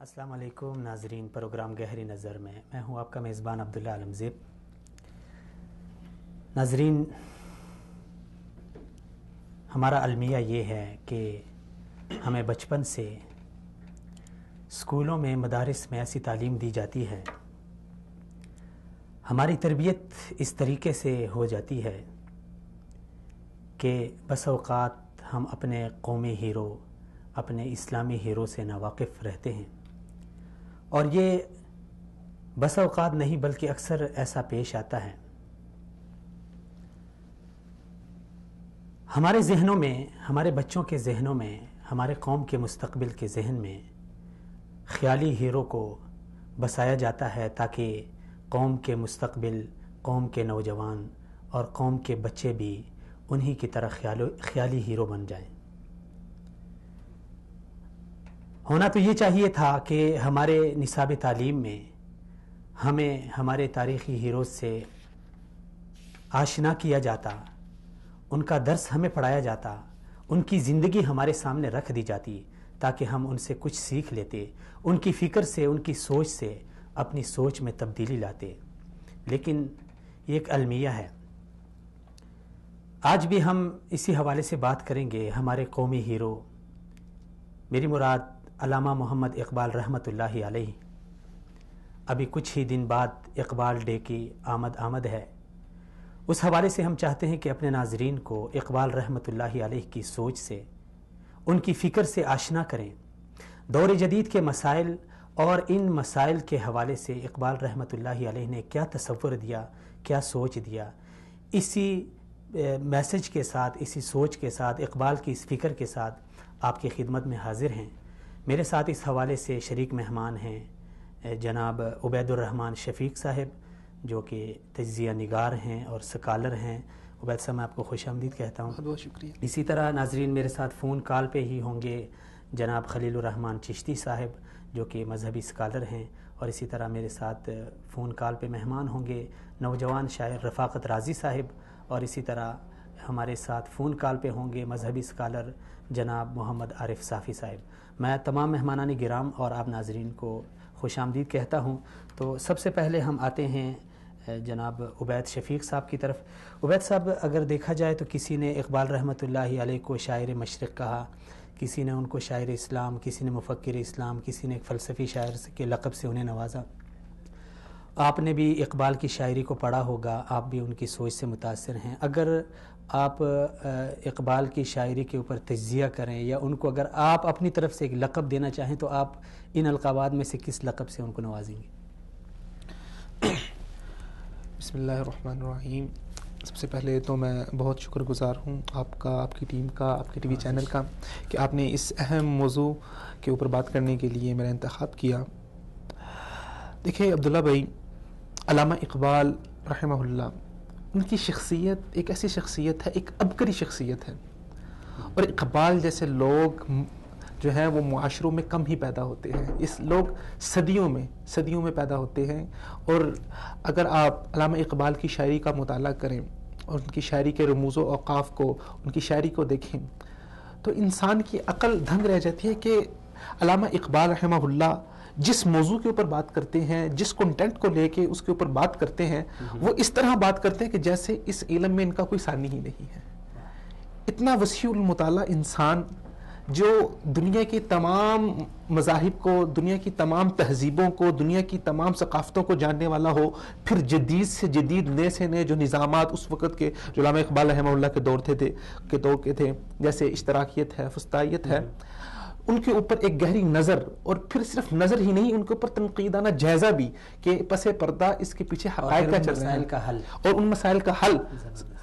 السلام علیکم ناظرین، پروگرام گہری نظر میں ہوں آپ کا میزبان عبداللہ عالمزیب۔ ناظرین، ہمارا المیہ یہ ہے کہ ہمیں بچپن سے اسکولوں میں، مدارس میں ایسی تعلیم دی جاتی ہے، ہماری تربیت اس طریقے سے ہو جاتی ہے کہ بس اوقات ہم اپنے قومی ہیرو، اپنے اسلامی ہیرو سے ناواقف رہتے ہیں، اور یہ بس اوقات نہیں بلکہ اکثر ایسا پیش آتا ہے۔ ہمارے ذہنوں میں، ہمارے بچوں کے ذہنوں میں، ہمارے قوم کے مستقبل کے ذہن میں خیالی ہیرو کو بسایا جاتا ہے تاکہ قوم کے مستقبل، قوم کے نوجوان اور قوم کے بچے بھی انہی کی طرح خیالی ہیرو بن جائیں۔ ہونا تو یہ چاہیے تھا کہ ہمارے نصاب تعلیم میں ہمیں ہمارے تاریخی ہیروز سے آشنا کیا جاتا، ان کا درس ہمیں پڑھایا جاتا، ان کی زندگی ہمارے سامنے رکھ دی جاتی تاکہ ہم ان سے کچھ سیکھ لیتے، ان کی فکر سے، ان کی سوچ سے اپنی سوچ میں تبدیلی لاتے۔ لیکن یہ ایک المیہ ہے۔ آج بھی ہم اسی حوالے سے بات کریں گے۔ ہمارے قومی ہیرو، میری مراد علامہ محمد اقبال رحمۃ اللہ علیہ۔ ابھی کچھ ہی دن بعد اقبال ڈے کی آمد ہے۔ اس حوالے سے ہم چاہتے ہیں کہ اپنے ناظرین کو اقبال رحمۃ اللہ علیہ کی سوچ سے، ان کی فکر سے آشنا کریں۔ دور جدید کے مسائل اور ان مسائل کے حوالے سے اقبال رحمۃ اللہ علیہ نے کیا تصور دیا، کیا سوچ دیا، اسی میسج کے ساتھ، اسی سوچ کے ساتھ، اقبال کی اس فکر کے ساتھ آپ کی خدمت میں حاضر ہیں۔ میرے ساتھ اس حوالے سے شریک مہمان ہیں جناب عبید الرحمن شفیق صاحب، جو کہ تجزیہ نگار ہیں اور سکالر ہیں۔ عبید صاحب، میں آپ کو خوش آمدید کہتا ہوں۔ بہت شکریہ۔ اسی طرح ناظرین، میرے ساتھ فون کال پہ ہی ہوں گے جناب خلیل الرحمن چشتی صاحب، جو کہ مذہبی سکالر ہیں، اور اسی طرح میرے ساتھ فون کال پہ مہمان ہوں گے نوجوان شاعر رفاقت رازی صاحب، اور اسی طرح ہمارے ساتھ فون کال پہ ہوں گے مذہبی سکالر جناب محمد عارف صافی صاحب۔ میں تمام مہمانان گرام اور آپ ناظرین کو خوش آمدید کہتا ہوں۔ تو سب سے پہلے ہم آتے ہیں جناب عبید شفیق صاحب کی طرف۔ عبید صاحب، اگر دیکھا جائے تو کسی نے اقبال رحمۃ اللہ علیہ کو شاعر مشرق کہا، کسی نے ان کو شاعر اسلام، کسی نے مفکر اسلام، کسی نے ایک فلسفی شاعر کے لقب سے انہیں نوازا۔ آپ نے بھی اقبال کی شاعری کو پڑھا ہوگا، آپ بھی ان کی سوچ سے متاثر ہیں۔ اگر آپ اقبال کی شاعری کے اوپر تجزیہ کریں یا ان کو اگر آپ اپنی طرف سے ایک لقب دینا چاہیں تو آپ ان القابات میں سے کس لقب سے ان کو نوازیں گے؟ بسم اللہ الرحمن الرحیم۔ سب سے پہلے تو میں بہت شکر گزار ہوں آپ کا، آپ کی ٹیم کا، آپ کے ٹی وی چینل کا، کہ آپ نے اس اہم موضوع کے اوپر بات کرنے کے لیے میرا انتخاب کیا۔ دیکھیں عبداللہ بھائی، علامہ اقبال رحمہ اللہ، ان کی شخصیت ایک ایسی شخصیت ہے، ایک عبقری شخصیت ہے، اور اقبال جیسے لوگ جو ہیں وہ معاشروں میں کم ہی پیدا ہوتے ہیں۔ اس لوگ صدیوں میں پیدا ہوتے ہیں، اور اگر آپ علامہ اقبال کی شاعری کا مطالعہ کریں اور ان کی شاعری کے رموز و اوقاف کو، ان کی شاعری کو دیکھیں تو انسان کی عقل دھنگ رہ جاتی ہے کہ علامہ اقبال رحمہ اللہ جس موضوع کے اوپر بات کرتے ہیں، جس کنٹینٹ کو لے کے اس کے اوپر بات کرتے ہیں، وہ اس طرح بات کرتے ہیں کہ جیسے اس علم میں ان کا کوئی ثانی ہی نہیں ہے۔ اتنا وسیع المطالعہ انسان، جو دنیا کی تمام مذاہب کو، دنیا کی تمام تہذیبوں کو، دنیا کی تمام ثقافتوں کو جاننے والا ہو، پھر جدید سے جدید، نئے سے نئے جو نظامات اس وقت کے جو علامہ اقبال رحمہ اللہ کے دور کے تھے، جیسے اشتراکیت ہے، فسطائیت ہے، ان کے اوپر ایک گہری نظر، اور پھر صرف نظر ہی نہیں، ان کے اوپر تنقیدانہ جائزہ بھی کہ پس پردہ اس کے پیچھے حقائق کا چل رہا ہے، اور ان مسائل کا حل،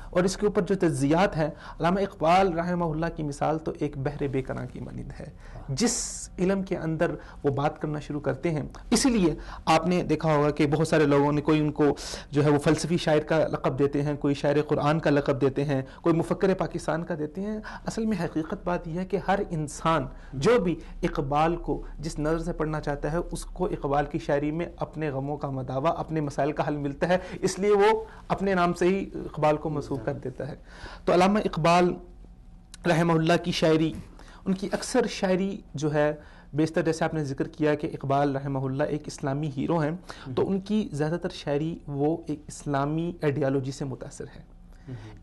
اور اس کے اوپر جو تجزیات ہیں۔ علامہ اقبال رحمہ اللہ کی مثال تو ایک بحر بے کناں کی مانند ہے۔ جس علم کے اندر وہ بات کرنا شروع کرتے ہیں، اسی لیے آپ نے دیکھا ہوگا کہ بہت سارے لوگوں نے، کوئی ان کو جو ہے وہ فلسفی شاعر کا لقب دیتے ہیں، کوئی شاعر قرآن کا لقب دیتے ہیں، کوئی مفکر پاکستان کا دیتے ہیں۔ اصل میں حقیقت بات یہ ہے کہ ہر انسان جو بھی اقبال کو جس نظر سے پڑھنا چاہتا ہے، اس کو اقبال کی شاعری میں اپنے غموں کا مداوع، اپنے مسائل کا حل ملتا ہے، اس لیے وہ اپنے نام سے ہی اقبال کو منسوب کر دیتا ہے۔ تو علامہ اقبال رحمہ اللہ کی شاعری، ان کی اکثر شاعری جو ہے بیشتر جیسے آپ نے ذکر کیا کہ اقبال رحمہ اللہ ایک اسلامی ہیرو ہیں، تو ان کی زیادہ تر شاعری وہ ایک اسلامی آئیڈیالوجی سے متاثر ہے۔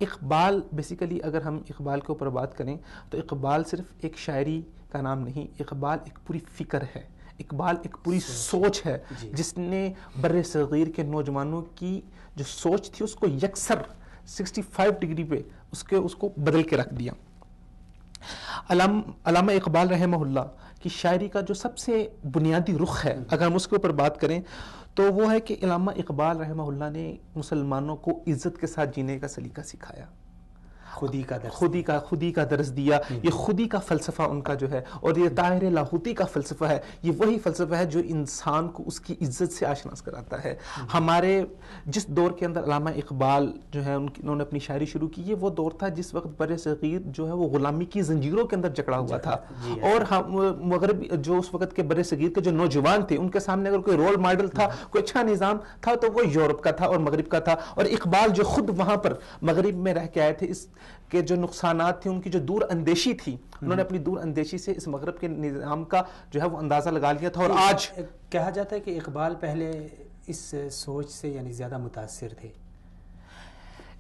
اقبال بیسیکلی اگر ہم اقبال کے اوپر بات کریں تو اقبال صرف ایک شاعری کا نام نہیں، اقبال ایک پوری فکر ہے، اقبال ایک پوری سوچ ہے جس نے بر صغیر کے نوجوانوں کی جو سوچ تھی اس کو یکسر 65 ڈگری پہ اس کو بدل کے رکھ دیا۔ علامہ اقبال رحمہ اللہ کی شاعری کا جو سب سے بنیادی رخ ہے اگر ہم اس کے اوپر بات کریں تو وہ ہے کہ علامہ اقبال رحمہ اللہ نے مسلمانوں کو عزت کے ساتھ جینے کا سلیقہ سکھایا، خودی کا درس دیا۔ یہ خودی کا فلسفہ ان کا جو ہے، اور یہ طاہر لاہوتی کا فلسفہ ہے، یہ وہی فلسفہ ہے جو انسان کو اس کی عزت سے آشنا کراتا ہے۔ ہمارے جس دور کے اندر علامہ اقبال جو ہے انہوں نے اپنی شاعری شروع کی، یہ وہ دور تھا جس وقت بر صغیر جو ہے وہ غلامی کی زنجیروں کے اندر جکڑا ہوا تھا، اور مغرب جو اس وقت کے بر صغیر کے جو نوجوان تھے ان کے سامنے اگر کوئی رول ماڈل تھا، کوئی اچھا نظام تھا تو وہ یورپ کا تھا اور مغرب کا تھا۔ اور اقبال جو خود وہاں پر مغرب میں رہ کے آئے تھے، اس کے جو نقصانات تھے، ان کی جو دور اندیشی تھی، انہوں نے اپنی دور اندیشی سے اس مغرب کے نظام کا جو ہے وہ اندازہ لگا لیا تھا۔ اور آج کہا جاتا ہے کہ اقبال پہلے اس سوچ سے یعنی زیادہ متاثر تھے۔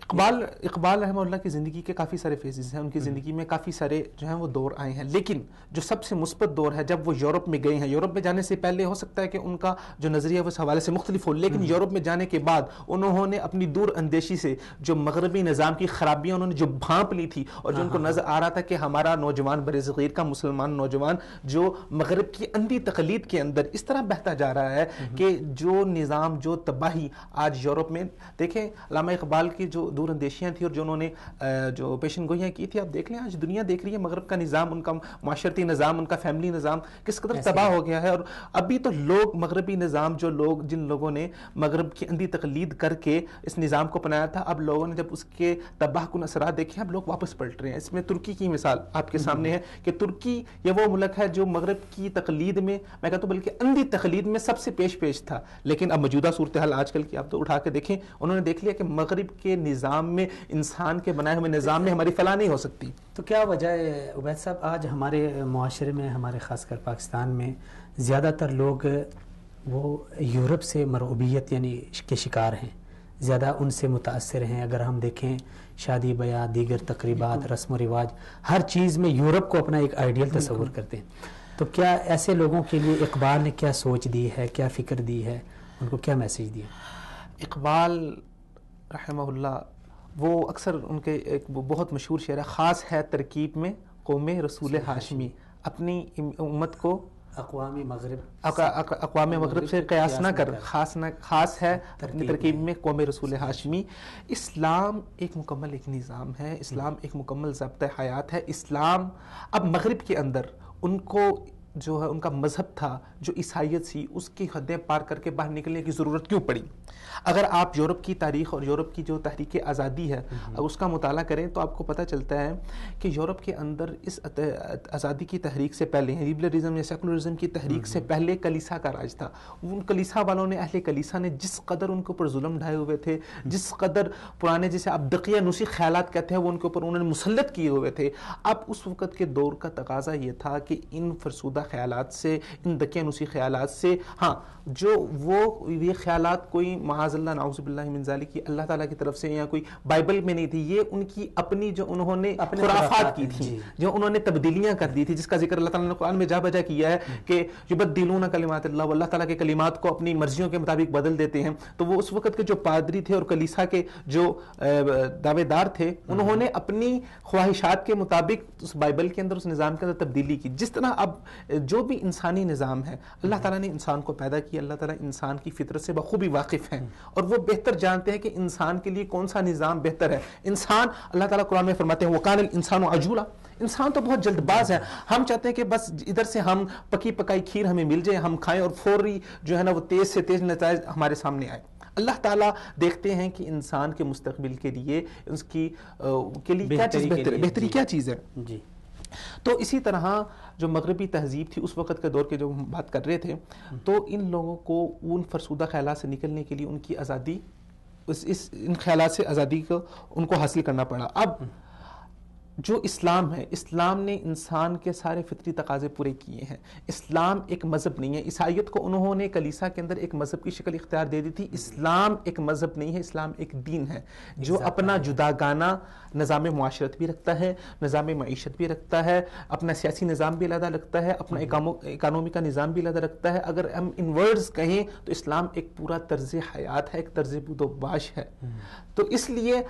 اقبال رحمہ اللہ کی زندگی کے کافی سارے فیزز ہیں، ان کی زندگی میں کافی سارے جو ہیں وہ دور آئے ہیں، لیکن جو سب سے مثبت دور ہے جب وہ یورپ میں گئے ہیں، یورپ میں جانے سے پہلے ہو سکتا ہے کہ ان کا جو نظریہ وہ اس حوالے سے مختلف ہو، لیکن یورپ میں جانے کے بعد انہوں نے اپنی دور اندیشی سے جو مغربی نظام کی خرابیاں انہوں نے جو بھانپ لی تھی، اور جو ان کو نظر آ رہا تھا کہ ہمارا نوجوان بر صغیر کا مسلمان نوجوان جو مغرب کی اندھی تقلید کے اندر اس طرح بہتا جا رہا ہے کہ جو نظام، جو تباہی آج یورپ میں دیکھیں، علامہ اقبال کی جو دور اندیشیاں تھیں اور جو انہوں نے جو پیشن گوئیاں کی تھی، آپ دیکھ لیں آج دنیا دیکھ رہی ہے مغرب کا نظام، ان کا معاشرتی نظام، ان کا فیملی نظام کس قدر تباہ ہو گیا ہے۔ اور ابھی تو لوگ مغربی نظام جن لوگوں نے مغرب کی اندھی تقلید کر کے اس نظام کو اپنایا تھا، اب لوگوں نے جب اس کے تباہ کن اثرات دیکھے اب لوگ واپس پلٹ رہے ہیں۔ اس میں ترکی کی مثال آپ کے سامنے ہے کہ ترکی یہ وہ ملک ہے جو مغرب کی تقلید میں، میں کہتا ہوں بلکہ اندھی تقلید میں سب سے پیش تھا، لیکن اب موجودہ صورتحال آج کل کی آپ تو اٹھا کے دیکھیں، انہوں نے دیکھ لیا کہ مغرب کے نظام میں، انسان کے بنائے ہوئے نظام میں ہماری فلاح نہیں ہو سکتی۔ تو کیا وجہ ہے عبید صاحب آج ہمارے معاشرے میں، ہمارے خاص کر پاکستان میں زیادہ تر لوگ وہ یورپ سے مرعوبیت یعنی کے شکار ہیں، زیادہ ان سے متاثر ہیں؟ اگر ہم دیکھیں شادی بیاہ، دیگر تقریبات، رسم و رواج، ہر چیز میں یورپ کو اپنا ایک آئیڈیل تصور کرتے ہیں۔ تو کیا ایسے لوگوں کے لیے اقبال نے کیا سوچ دی ہے، کیا فکر دی ہے، ان کو کیا میسیج دیا؟ اقبال رحمہ اللہ وہ اکثر ان کے ایک بہت مشہور شعر ہے، خاص ہے ترکیب میں قوم رسول ہاشمی، اپنی امت کو اقوام مغرب سے قیاس نہ کر، خاص ہے اپنی ترکیب میں قوم رسول ہاشمی۔ اسلام ایک مکمل ایک نظام ہے، اسلام ایک مکمل ضابطۂ حیات ہے۔ اسلام اب مغرب کے اندر ان کو جو ہے ان کا مذہب تھا جو عیسائیت سی، اس کی حدیں پار کر کے باہر نکلنے کی ضرورت کیوں پڑی؟ اگر آپ یورپ کی تاریخ اور یورپ کی جو تحریک آزادی ہے اگر اس کا مطالعہ کریں تو آپ کو پتہ چلتا ہے کہ یورپ کے اندر اس آزادی کی تحریک سے پہلے، لیبرلزم یا سیکولرزم کی تحریک سے پہلے کلیسا کا راج تھا۔ ان کلیسا والوں نے، اہل کلیسا نے جس قدر ان کے اوپر ظلم ڈھائے ہوئے تھے، جس قدر پرانے جسے آپ دقیہ نوسی خیالات کہتے ہیں وہ ان کے اوپر انہوں نے مسلط کیے ہوئے تھے۔ اب اس وقت کے دور کا تقاضا یہ تھا کہ ان فرسودہ خیالات سے، ان دقیہ نوسی خیالات سے، ہاں جو وہ یہ خیالات کوئی معاذ اللہ نعوذ باللہ من ذالک کی اللہ تعالیٰ کی طرف سے یا کوئی بائبل میں نہیں تھی، یہ ان کی اپنی جو انہوں نے خرافات کی تھی، جو انہوں نے تبدیلیاں کر دی تھی، جس کا ذکر اللہ تعالیٰ نے قرآن میں جا بجا کیا ہے کہ یبدلون کلمات اللہ، اللہ تعالیٰ کے کلمات کو اپنی مرضیوں کے مطابق بدل دیتے ہیں۔ تو وہ اس وقت کے جو پادری تھے اور کلیسا کے جو دعوے دار تھے، انہوں نے اپنی خواہشات کے مطابق اس بائبل کے اندر، اس نظام کے اندر تبدیلی کی۔ جس طرح اب جو بھی انسانی نظام ہے، اللہ تعالیٰ نے انسان کو پیدا کیا، اللہ تعالیٰ انسان کی فطرت سے بخوبی واقف ہیں اور وہ بہتر جانتے ہیں کہ انسان کے لیے کون سا نظام بہتر ہے۔ انسان، اللہ تعالیٰ قرآن میں فرماتے ہیں وَقَانَ الْإِنسَانُ عَجُولًا، انسان تو بہت جلد باز ہے، ہم چاہتے ہیں کہ بس ادھر سے ہم پکی پکائی کھیر ہمیں مل جائے، ہم کھائیں اور فوری جو ہے نا وہ تیز سے تیز نتائج ہمارے سامنے آئے۔ اللہ تعالیٰ دیکھتے ہیں کہ انسان کے مستقبل کے لیے اس کی کے لیے کیا چیز بہتری کیا چیز ہے۔ جی، تو اسی طرح جو مغربی تہذیب تھی اس وقت کے دور کے جو ہم بات کر رہے تھے، تو ان لوگوں کو ان فرسودہ خیالات سے نکلنے کے لیے ان کی آزادی، ان خیالات سے آزادی کو ان کو حاصل کرنا پڑا۔ اب جو اسلام ہے، اسلام نے انسان کے سارے فطری تقاضے پورے کیے ہیں. اسلام ایک مذہب نہیں ہے. عیسائیت کو انہوں نے کلیسا کے اندر ایک مذہب کی شکل اختیار دے دی تھی. اسلام ایک مذہب نہیں ہے، اسلام ایک دین ہے جو اپنا جداگانہ نظام معاشرت بھی رکھتا ہے، نظام معیشت بھی رکھتا ہے، اپنا سیاسی نظام بھی علیحدہ رکھتا ہے، اپنا اکانومی کا نظام بھی علیحدہ رکھتا ہے. اگر ہم ان ورڈز کہیں تو اسلام ایک پورا طرز حیات ہے، ایک طرز بود و باش ہے. تو اس لیے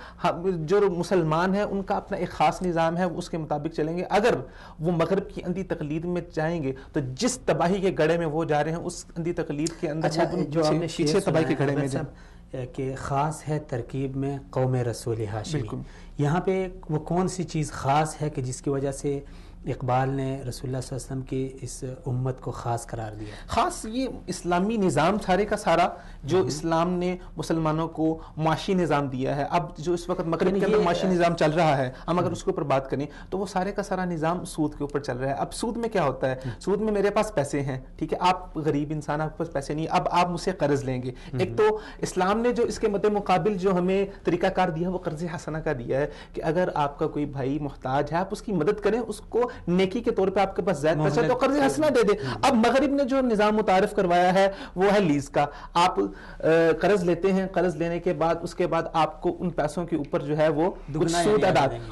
جو مسلمان ہیں ان کا اپنا ایک خاص نظام ہے، وہ اس کے مطابق چلیں گے. اگر وہ مغرب کی اندھی تقلید میں جائیں گے تو جس تباہی کے گڑھے میں وہ جا رہے ہیں اس اندھی تقلید کے اندر جو آپ نے پیچھے تباہی کے گڑھے میں جائیں. کہ خاص ہے ترکیب میں قوم رسول ہاشمی، یہاں پہ وہ کون سی چیز خاص ہے کہ جس کی وجہ سے اقبال نے رسول اللہ صلی اللہ علیہ وسلم کی اس امت کو خاص قرار دیا؟ خاص یہ اسلامی نظام سارے کا سارا جو اسلام نے مسلمانوں کو معاشی نظام دیا ہے. اب جو اس وقت مغرب کے اندر معاشی نظام چل رہا ہے، ہم اگر اس کے اوپر بات کریں تو وہ سارے کا سارا نظام سود کے اوپر چل رہا ہے. اب سود میں کیا ہوتا ہے؟ سود میں میرے پاس پیسے ہیں، ٹھیک ہے، آپ غریب انسان، آپ کے پاس پیسے نہیں، اب آپ مجھ سے قرض لیں گے. ایک تو اسلام نے جو اس کے مد مقابل جو ہمیں طریقہ کار دیا وہ قرض حسنہ کا دیا ہے کہ اگر آپ کا کوئی بھائی محتاج ہے آپ اس کی مدد کریں، اس کو نیکی کے طور پہ آپ کے پاس زائد پیسہ تو قرض حسنہ دے دیں. اب مغرب نے جو نظام متعارف کروایا ہے وہ ہے لیز کا. آپ قرض لیتے ہیں، قرض لینے کے بعد اس کے بعد آپ کو ان پیسوں کے اوپر جو ہے وہ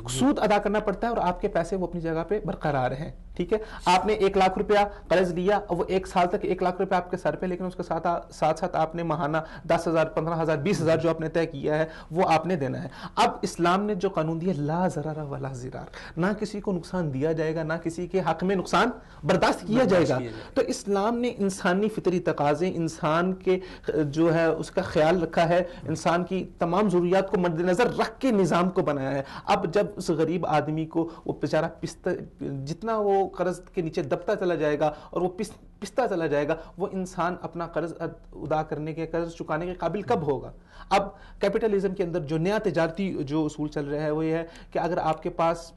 سود ادا کرنا پڑتا ہے اور آپ کے پیسے وہ اپنی جگہ پہ برقرار ہیں. ٹھیک ہے، آپ نے 1 لاکھ روپیہ قرض لیا اور وہ 1 سال تک 1 لاکھ روپیہ آپ کے سر پہ، لیکن اس کے ساتھ ساتھ آپ نے ماہانہ 10,000 15,000 20,000 جو آپ نے طے کیا ہے وہ آپ نے دینا ہے. اب اسلام نے جو قانون دیا لا ضرر ولا ضرار، نہ کسی کو نقصان دیا جائے گا، نہ کسی کے حق میں نقصان برداشت کیا جائے گا. تو اسلام نے انسانی فطری تقاضے، انسان کے جو ہے اس کا خیال رکھا ہے، انسان کی تمام ضروریات کو مد نظر رکھ کے نظام کو بنایا ہے. اب جب اس غریب آدمی کو وہ بیچارہ جتنا وہ قرض کے نیچے دبتا چلا جائے گا اور وہ پستا چلا جائے گا، وہ انسان اپنا قرض ادا کرنے کے، قرض چکانے کے قابل کب ہوگا؟ اب کیپٹلزم کے اندر جو نیا تجارتی جو اصول چل رہا ہے وہ یہ ہے کہ اگر آپ کے پاس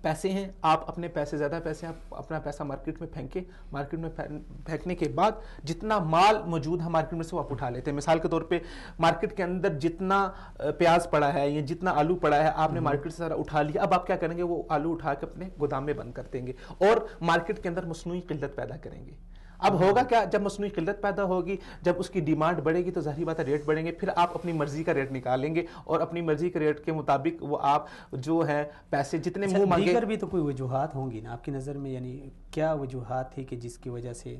پیسے ہیں، آپ اپنے پیسے، زیادہ پیسے آپ اپنا پیسہ مارکیٹ میں پھینکیں، مارکیٹ میں پھینکنے کے بعد جتنا مال موجود ہے مارکیٹ میں سے وہ آپ اٹھا لیتے ہیں. مثال کے طور پہ مارکیٹ کے اندر جتنا پیاز پڑا ہے یا جتنا آلو پڑا ہے آپ نے مارکیٹ سے سارا اٹھا لیا. اب آپ کیا کریں گے؟ وہ آلو اٹھا کے اپنے گودام میں بند کر دیں گے اور مارکیٹ کے اندر مصنوعی قلت پیدا کریں گے. اب ہوگا کیا؟ جب مصنوعی قلت پیدا ہوگی، جب اس کی ڈیمانڈ بڑھے گی تو ظاہری بات ہے ریٹ بڑھیں گے، پھر آپ اپنی مرضی کا ریٹ نکالیں گے اور اپنی مرضی کے ریٹ کے مطابق وہ آپ جو ہے پیسے جتنے منہ مانگے. دیگر بھی تو کوئی وجوہات ہوں گی نا آپ کی نظر میں، یعنی کیا وجوہات تھی کہ جس کی وجہ سے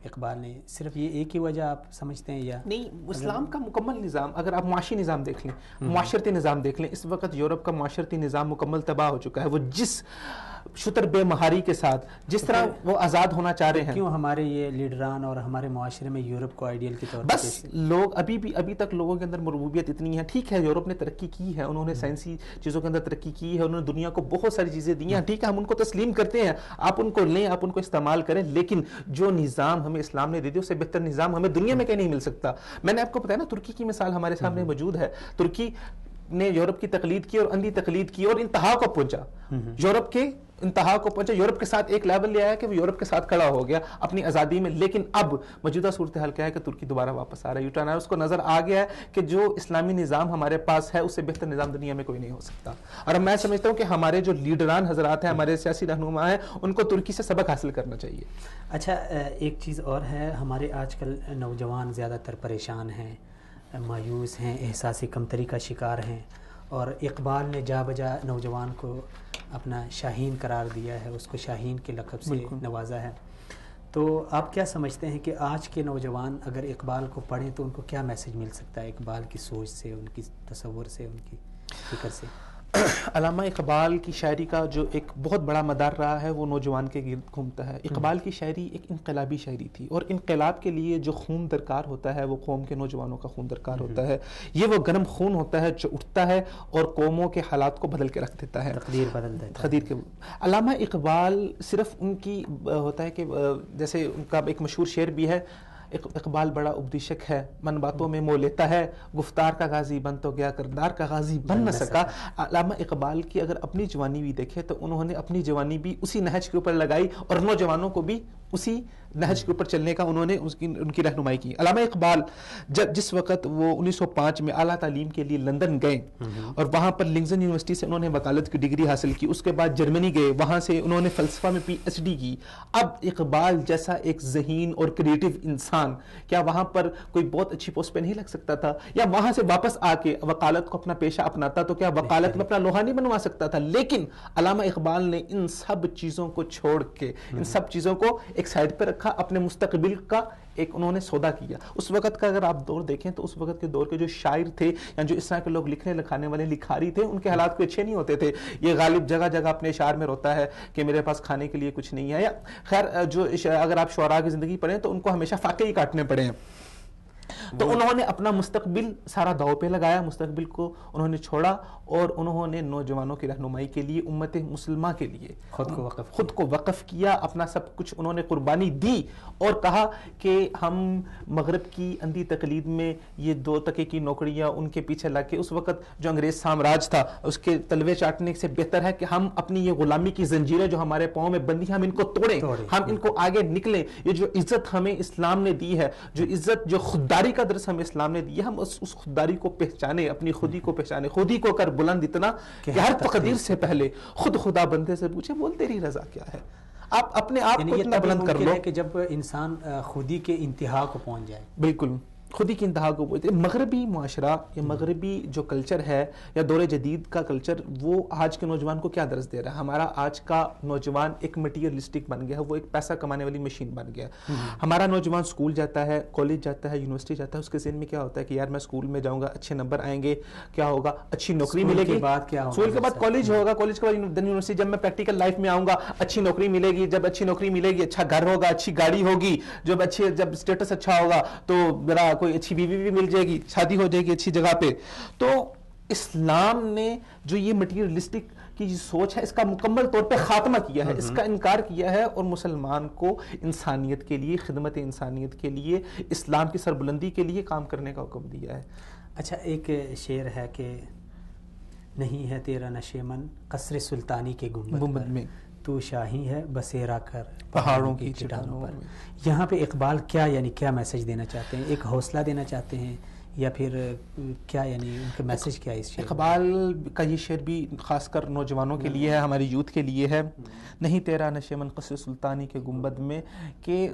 اقبال نے صرف یہ ایک ہی وجہ آپ سمجھتے ہیں؟ یا نہیں، اسلام کا مکمل نظام، اگر آپ معاشی نظام دیکھ لیں، معاشرتی نظام دیکھ لیں، اس وقت یورپ کا معاشرتی نظام مکمل تباہ ہو چکا ہے. وہ جس شتر بے مہاری کے ساتھ جس طرح وہ آزاد ہونا چاہ رہے ہیں، کیوں ہمارے یہ لیڈران اور ہمارے معاشرے میں یورپ کو آئیڈیل کے طور پر بس لوگ ابھی تک لوگوں کے اندر مرغوبیت اتنی ہے. ٹھیک ہے، یورپ نے ترقی کی ہے، انہوں نے سائنسی چیزوں کے اندر ترقی کی ہے، انہوں نے دنیا کو بہت ساری چیزیں دی ہیں. ٹھیک ہے، ہم ان کو تسلیم کرتے ہیں، آپ ان کو لیں، آپ ان کو استعمال کریں، لیکن جو نظام ہمیں اسلام نے دے دیا اس سے بہتر نظام ہمیں دنیا میں کہیں نہیں مل سکتا. میں نے آپ کو بتایا نا، ترکی کی مثال ہمارے سامنے موجود ہے. ترکی نے یورپ کی تقلید کی اور اندھی تقلید کی اور انتہا کو پہنچا، یورپ کے انتہا کو پہنچا، یورپ کے ساتھ ایک لیول لے آیا کہ وہ یورپ کے ساتھ کھڑا ہو گیا اپنی آزادی میں. لیکن اب موجودہ صورتحال کیا ہے کہ ترکی دوبارہ واپس آ رہا ہے، یوٹرن آ رہا ہے. اس کو نظر آ گیا ہے کہ جو اسلامی نظام ہمارے پاس ہے اس سے بہتر نظام دنیا میں کوئی نہیں ہو سکتا. اور میں سمجھتا ہوں کہ ہمارے جو لیڈران حضرات ہیں، ہمارے سیاسی رہنما ہیں، ان کو ترکی سے سبق حاصل کرنا چاہیے. اچھا، ایک چیز اور ہے، ہمارے آج کل نوجوان زیادہ تر پریشان ہیں، مایوس ہیں، احساسی کمتری کا شکار ہیں، اور اقبال نے جا بجا نوجوان کو اپنا شاہین قرار دیا ہے، اس کو شاہین کے لقب سے نوازا ہے. تو آپ کیا سمجھتے ہیں کہ آج کے نوجوان اگر اقبال کو پڑھیں تو ان کو کیا میسج مل سکتا ہے اقبال کی سوچ سے، ان کی تصور سے، ان کی فکر سے؟ علامہ اقبال کی شاعری کا جو ایک بہت بڑا مدار رہا ہے وہ نوجوان کے گرد گھومتا ہے. اقبال کی شاعری ایک انقلابی شاعری تھی، اور انقلاب کے لیے جو خون درکار ہوتا ہے وہ قوم کے نوجوانوں کا خون درکار ہوتا ہے. یہ وہ گرم خون ہوتا ہے جو اٹھتا ہے اور قوموں کے حالات کو بدل کے رکھ دیتا ہے، تقدیر بدل دیتا ہے. تقدیر کے علامہ اقبال صرف ان کی ہوتا ہے کہ جیسے ان کا ایک مشہور شعر بھی ہے، اقبال بڑا اپدیشک ہے، من باتوں میں مو لیتا ہے، گفتار کا غازی بن تو گیا کردار کا غازی بن نہ سکا. علامہ اقبال کی اگر اپنی جوانی بھی دیکھے تو انہوں نے اپنی جوانی بھی اسی نہج کے اوپر لگائی اور نوجوانوں کو بھی اسی نہج کے اوپر چلنے کا انہوں نے ان کی رہنمائی کی. علامہ اقبال جس وقت وہ 1905 میں اعلیٰ تعلیم کے لیے لندن گئے اور وہاں پر لنگزن یونیورسٹی سے انہوں نے وکالت کی ڈگری حاصل کی, اس کے بعد جرمنی گئے, وہاں سے انہوں نے فلسفہ میں PhD کی. اب اقبال جیسا ایک ذہین اور کریٹو انسان کیا وہاں پر کوئی بہت اچھی پوسٹ پہ نہیں لگ سکتا تھا, یا وہاں سے واپس آ کے وکالت کو اپنا پیشہ اپناتا تو کیا وکالت میں اپنا لوہا نہیں بنوا سکتا تھا؟ لیکن علامہ اقبال نے ان سب چیزوں کو چھوڑ کے, ان سب چیزوں کو ایک سائڈ پہ رکھا, اپنے مستقبل کا ایک انہوں نے سودا کیا. اس وقت کا اگر آپ دور دیکھیں تو اس وقت کے دور کے جو شاعر تھے یا جو اس طرح کے لوگ لکھنے لکھانے والے لکھاری تھے, ان کے حالات کوئی اچھے نہیں ہوتے تھے. یہ غالب جگہ جگہ اپنے اشعار میں روتا ہے کہ میرے پاس کھانے کے لیے کچھ نہیں ہے, یا خیر جو اگر آپ شعراء کی زندگی پڑھیں تو ان کو ہمیشہ فاقے ہی کاٹنے پڑے ہیں. تو انہوں نے اپنا مستقبل سارا داؤ پہ لگایا, مستقبل کو انہوں نے چھوڑا اور انہوں نے نوجوانوں کی رہنمائی کے لیے, امت مسلمہ کے لیے خود کو وقف کیا, اپنا سب کچھ انہوں نے قربانی دی اور کہا کہ ہم مغرب کی اندھی تقلید میں یہ 2 ٹکے کی نوکریاں ان کے پیچھے لگ کے, اس وقت جو انگریز سامراج تھا اس کے تلوے چاٹنے سے بہتر ہے کہ ہم اپنی یہ غلامی کی زنجیریں جو ہمارے پاؤں میں بندھی ہم ان کو توڑیں, ہم ان کو آگے نکلیں. یہ جو عزت ہمیں اسلام نے دی ہے, جو عزت جو خودداری کا درس ہمیں اسلام نے دی ہے, ہم اس خودداری کو پہچانے, اپنی خودی کو پہچانے, خودی کو کر بلند اتنا کہ ہر تقدیر سے پہلے خود خدا بندے سے پوچھے بول تیری رضا کیا ہے. آپ اپنے آپ کو اتنا بلند کر لو کہ جب انسان خودی کے انتہا کو پہنچ جائے. بالکل خودی کی انتہا کو پہنچے. مغربی معاشرہ یا مغربی جو کلچر ہے یا دور جدید کا کلچر, وہ آج کے نوجوان کو کیا درس دے رہا ہے؟ ہمارا آج کا نوجوان ایک مٹیریلسٹک بن گیا ہے, وہ ایک پیسہ کمانے والی مشین بن گیا ہے. ہمارا نوجوان سکول جاتا ہے, کالج جاتا ہے, یونیورسٹی جاتا ہے, اس کے ذہن میں کیا ہوتا ہے کہ یار میں سکول میں جاؤں گا, اچھے نمبر آئیں گے, کیا ہوگا, اچھی نوکری ملے گی, سکول کے بعد کالج ہوگا, کالج کے بعد یونیورسٹی, جب میں پریکٹیکل لائف میں آؤں گا اچھی نوکری ملے گی, جب اچھی نوکری ملے گی اچھا گھر ہوگا, اچھی گاڑی ہوگی, جب اسٹیٹس اچھا ہوگا تو میرا کوئی اچھی بیوی بھی مل جائے گی, شادی ہو جائے گی اچھی جگہ پہ. تو اسلام نے جو یہ مٹیریلسٹک کی سوچ ہے اس کا مکمل طور پہ خاتمہ کیا ہے, اس کا انکار کیا ہے, اور مسلمان کو انسانیت کے لیے, خدمت انسانیت کے لیے, اسلام کی سربلندی کے لیے کام کرنے کا حکم دیا ہے. اچھا, ایک شعر ہے کہ نہیں ہے تیرا نشیمن قصر سلطانی کے گنبد میں, تو شاہی ہے بسیرا کر پہاڑوں کی چٹانوں پر. یہاں پہ اقبال کیا یعنی کیا میسج دینا چاہتے ہیں؟ ایک حوصلہ دینا چاہتے ہیں یا پھر کیا, یعنی ان کا میسج کیا ہے اس شعر؟ اقبال کا یہ شعر بھی خاص کر نوجوانوں کے لیے ہے, ہماری یوتھ کے لیے ہے. نہیں تیرا نشیمن قصر سلطانی کے گنبد میں, کہ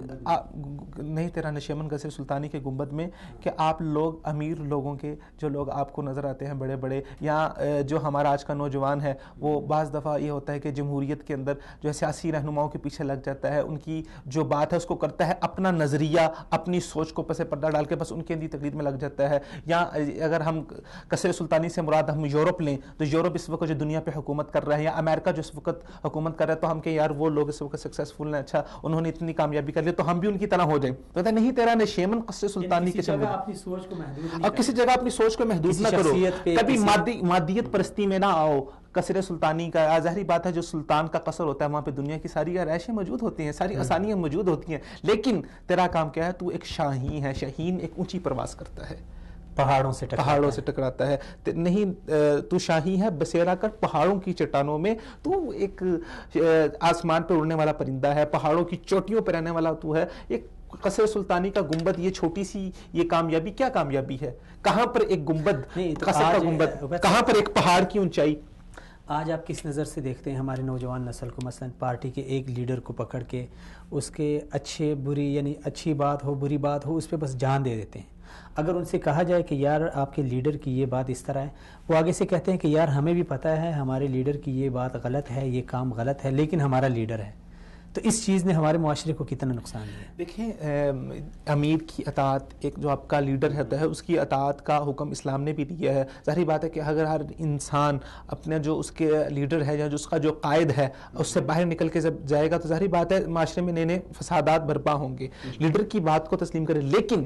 نہیں تیرا نشیمن قصر سلطانی کے گنبد میں, کہ آپ لوگ امیر لوگوں کے جو لوگ آپ کو نظر آتے ہیں بڑے بڑے, یا جو ہمارا آج کا نوجوان ہے وہ بعض دفعہ یہ ہوتا ہے کہ جمہوریت کے اندر جو ہے سیاسی رہنماؤں کے پیچھے لگ جاتا ہے, ان کی جو بات ہے اس کو کرتا ہے, اپنا نظریہ اپنی سوچ کو پس پردہ ڈال کے بس ان کے اندھی تقلید میں لگ جاتا ہے. یا اگر ہم قصر سلطانی سے مراد ہم یورپ لیں تو یورپ اس وقت جو دنیا پہ حکومت کر رہا ہے, یا امریکہ جو اس وقت حکومت کر رہا ہے, تو ہم کہ یار وہ لوگ اس وقت سکسیسفل ہیں, اچھا انہوں نے اتنی کامیابی کر لی تو ہم بھی ان کی طرح ہو جائیں. تو کہتا ہے نہیں تیرا نشیمن قصر سلطانی کے چمن, اور کسی جگہ اپنی سوچ کو محدود نہ کرو, کبھی مادیت پرستی میں نہ آؤ. قصر سلطانی کا ظاہری بات ہے جو سلطان کا قصر ہوتا ہے وہاں پہ دنیا کی ساری رہائشیں موجود ہوتی ہیں, ساری آسانیاں موجود ہوتی ہیں, لیکن تیرا کام کیا ہے, تو ایک شاہین ہے, شاہین ایک اونچی پرواز کرتا ہے, پہاڑوں سے ٹکراتا ہے. نہیں تو شاہی ہے بسیرا کر پہاڑوں کی چٹانوں میں, تو ایک آسمان پہ اڑنے والا پرندہ ہے, پہاڑوں کی چوٹیوں پہ رہنے والا تو ہے. ایک قصر سلطانی کا گنبد, یہ چھوٹی سی یہ کامیابی کیا کامیابی ہے؟ کہاں پر ایک گنبد, قصر کا گنبد, کہاں پر ایک پہاڑ کی اونچائی. آج آپ کس نظر سے دیکھتے ہیں ہمارے نوجوان نسل کو؟ مثلا پارٹی کے ایک لیڈر کو پکڑ کے اس کے اچھے بری, یعنی اچھی بات ہو بری بات ہو, اس پہ بس جان دے دیتے ہیں. اگر ان سے کہا جائے کہ یار آپ کے لیڈر کی یہ بات اس طرح ہے, وہ آگے سے کہتے ہیں کہ یار ہمیں بھی پتہ ہے ہمارے لیڈر کی یہ بات غلط ہے, یہ کام غلط ہے, لیکن ہمارا لیڈر ہے. تو اس چیز نے ہمارے معاشرے کو کتنا نقصان دیا؟ دیکھیں, امیر کی اطاعت, ایک جو آپ کا لیڈر ہوتا ہے اس کی اطاعت کا حکم اسلام نے بھی دیا ہے. ظاہری بات ہے کہ اگر ہر انسان اپنے جو اس کے لیڈر ہے یا جو اس کا جو قائد ہے اس سے باہر نکل کے جب جائے گا تو ظاہری بات ہے معاشرے میں نئے نئے فسادات برپا ہوں گے. لیڈر کی بات کو تسلیم کریں, لیکن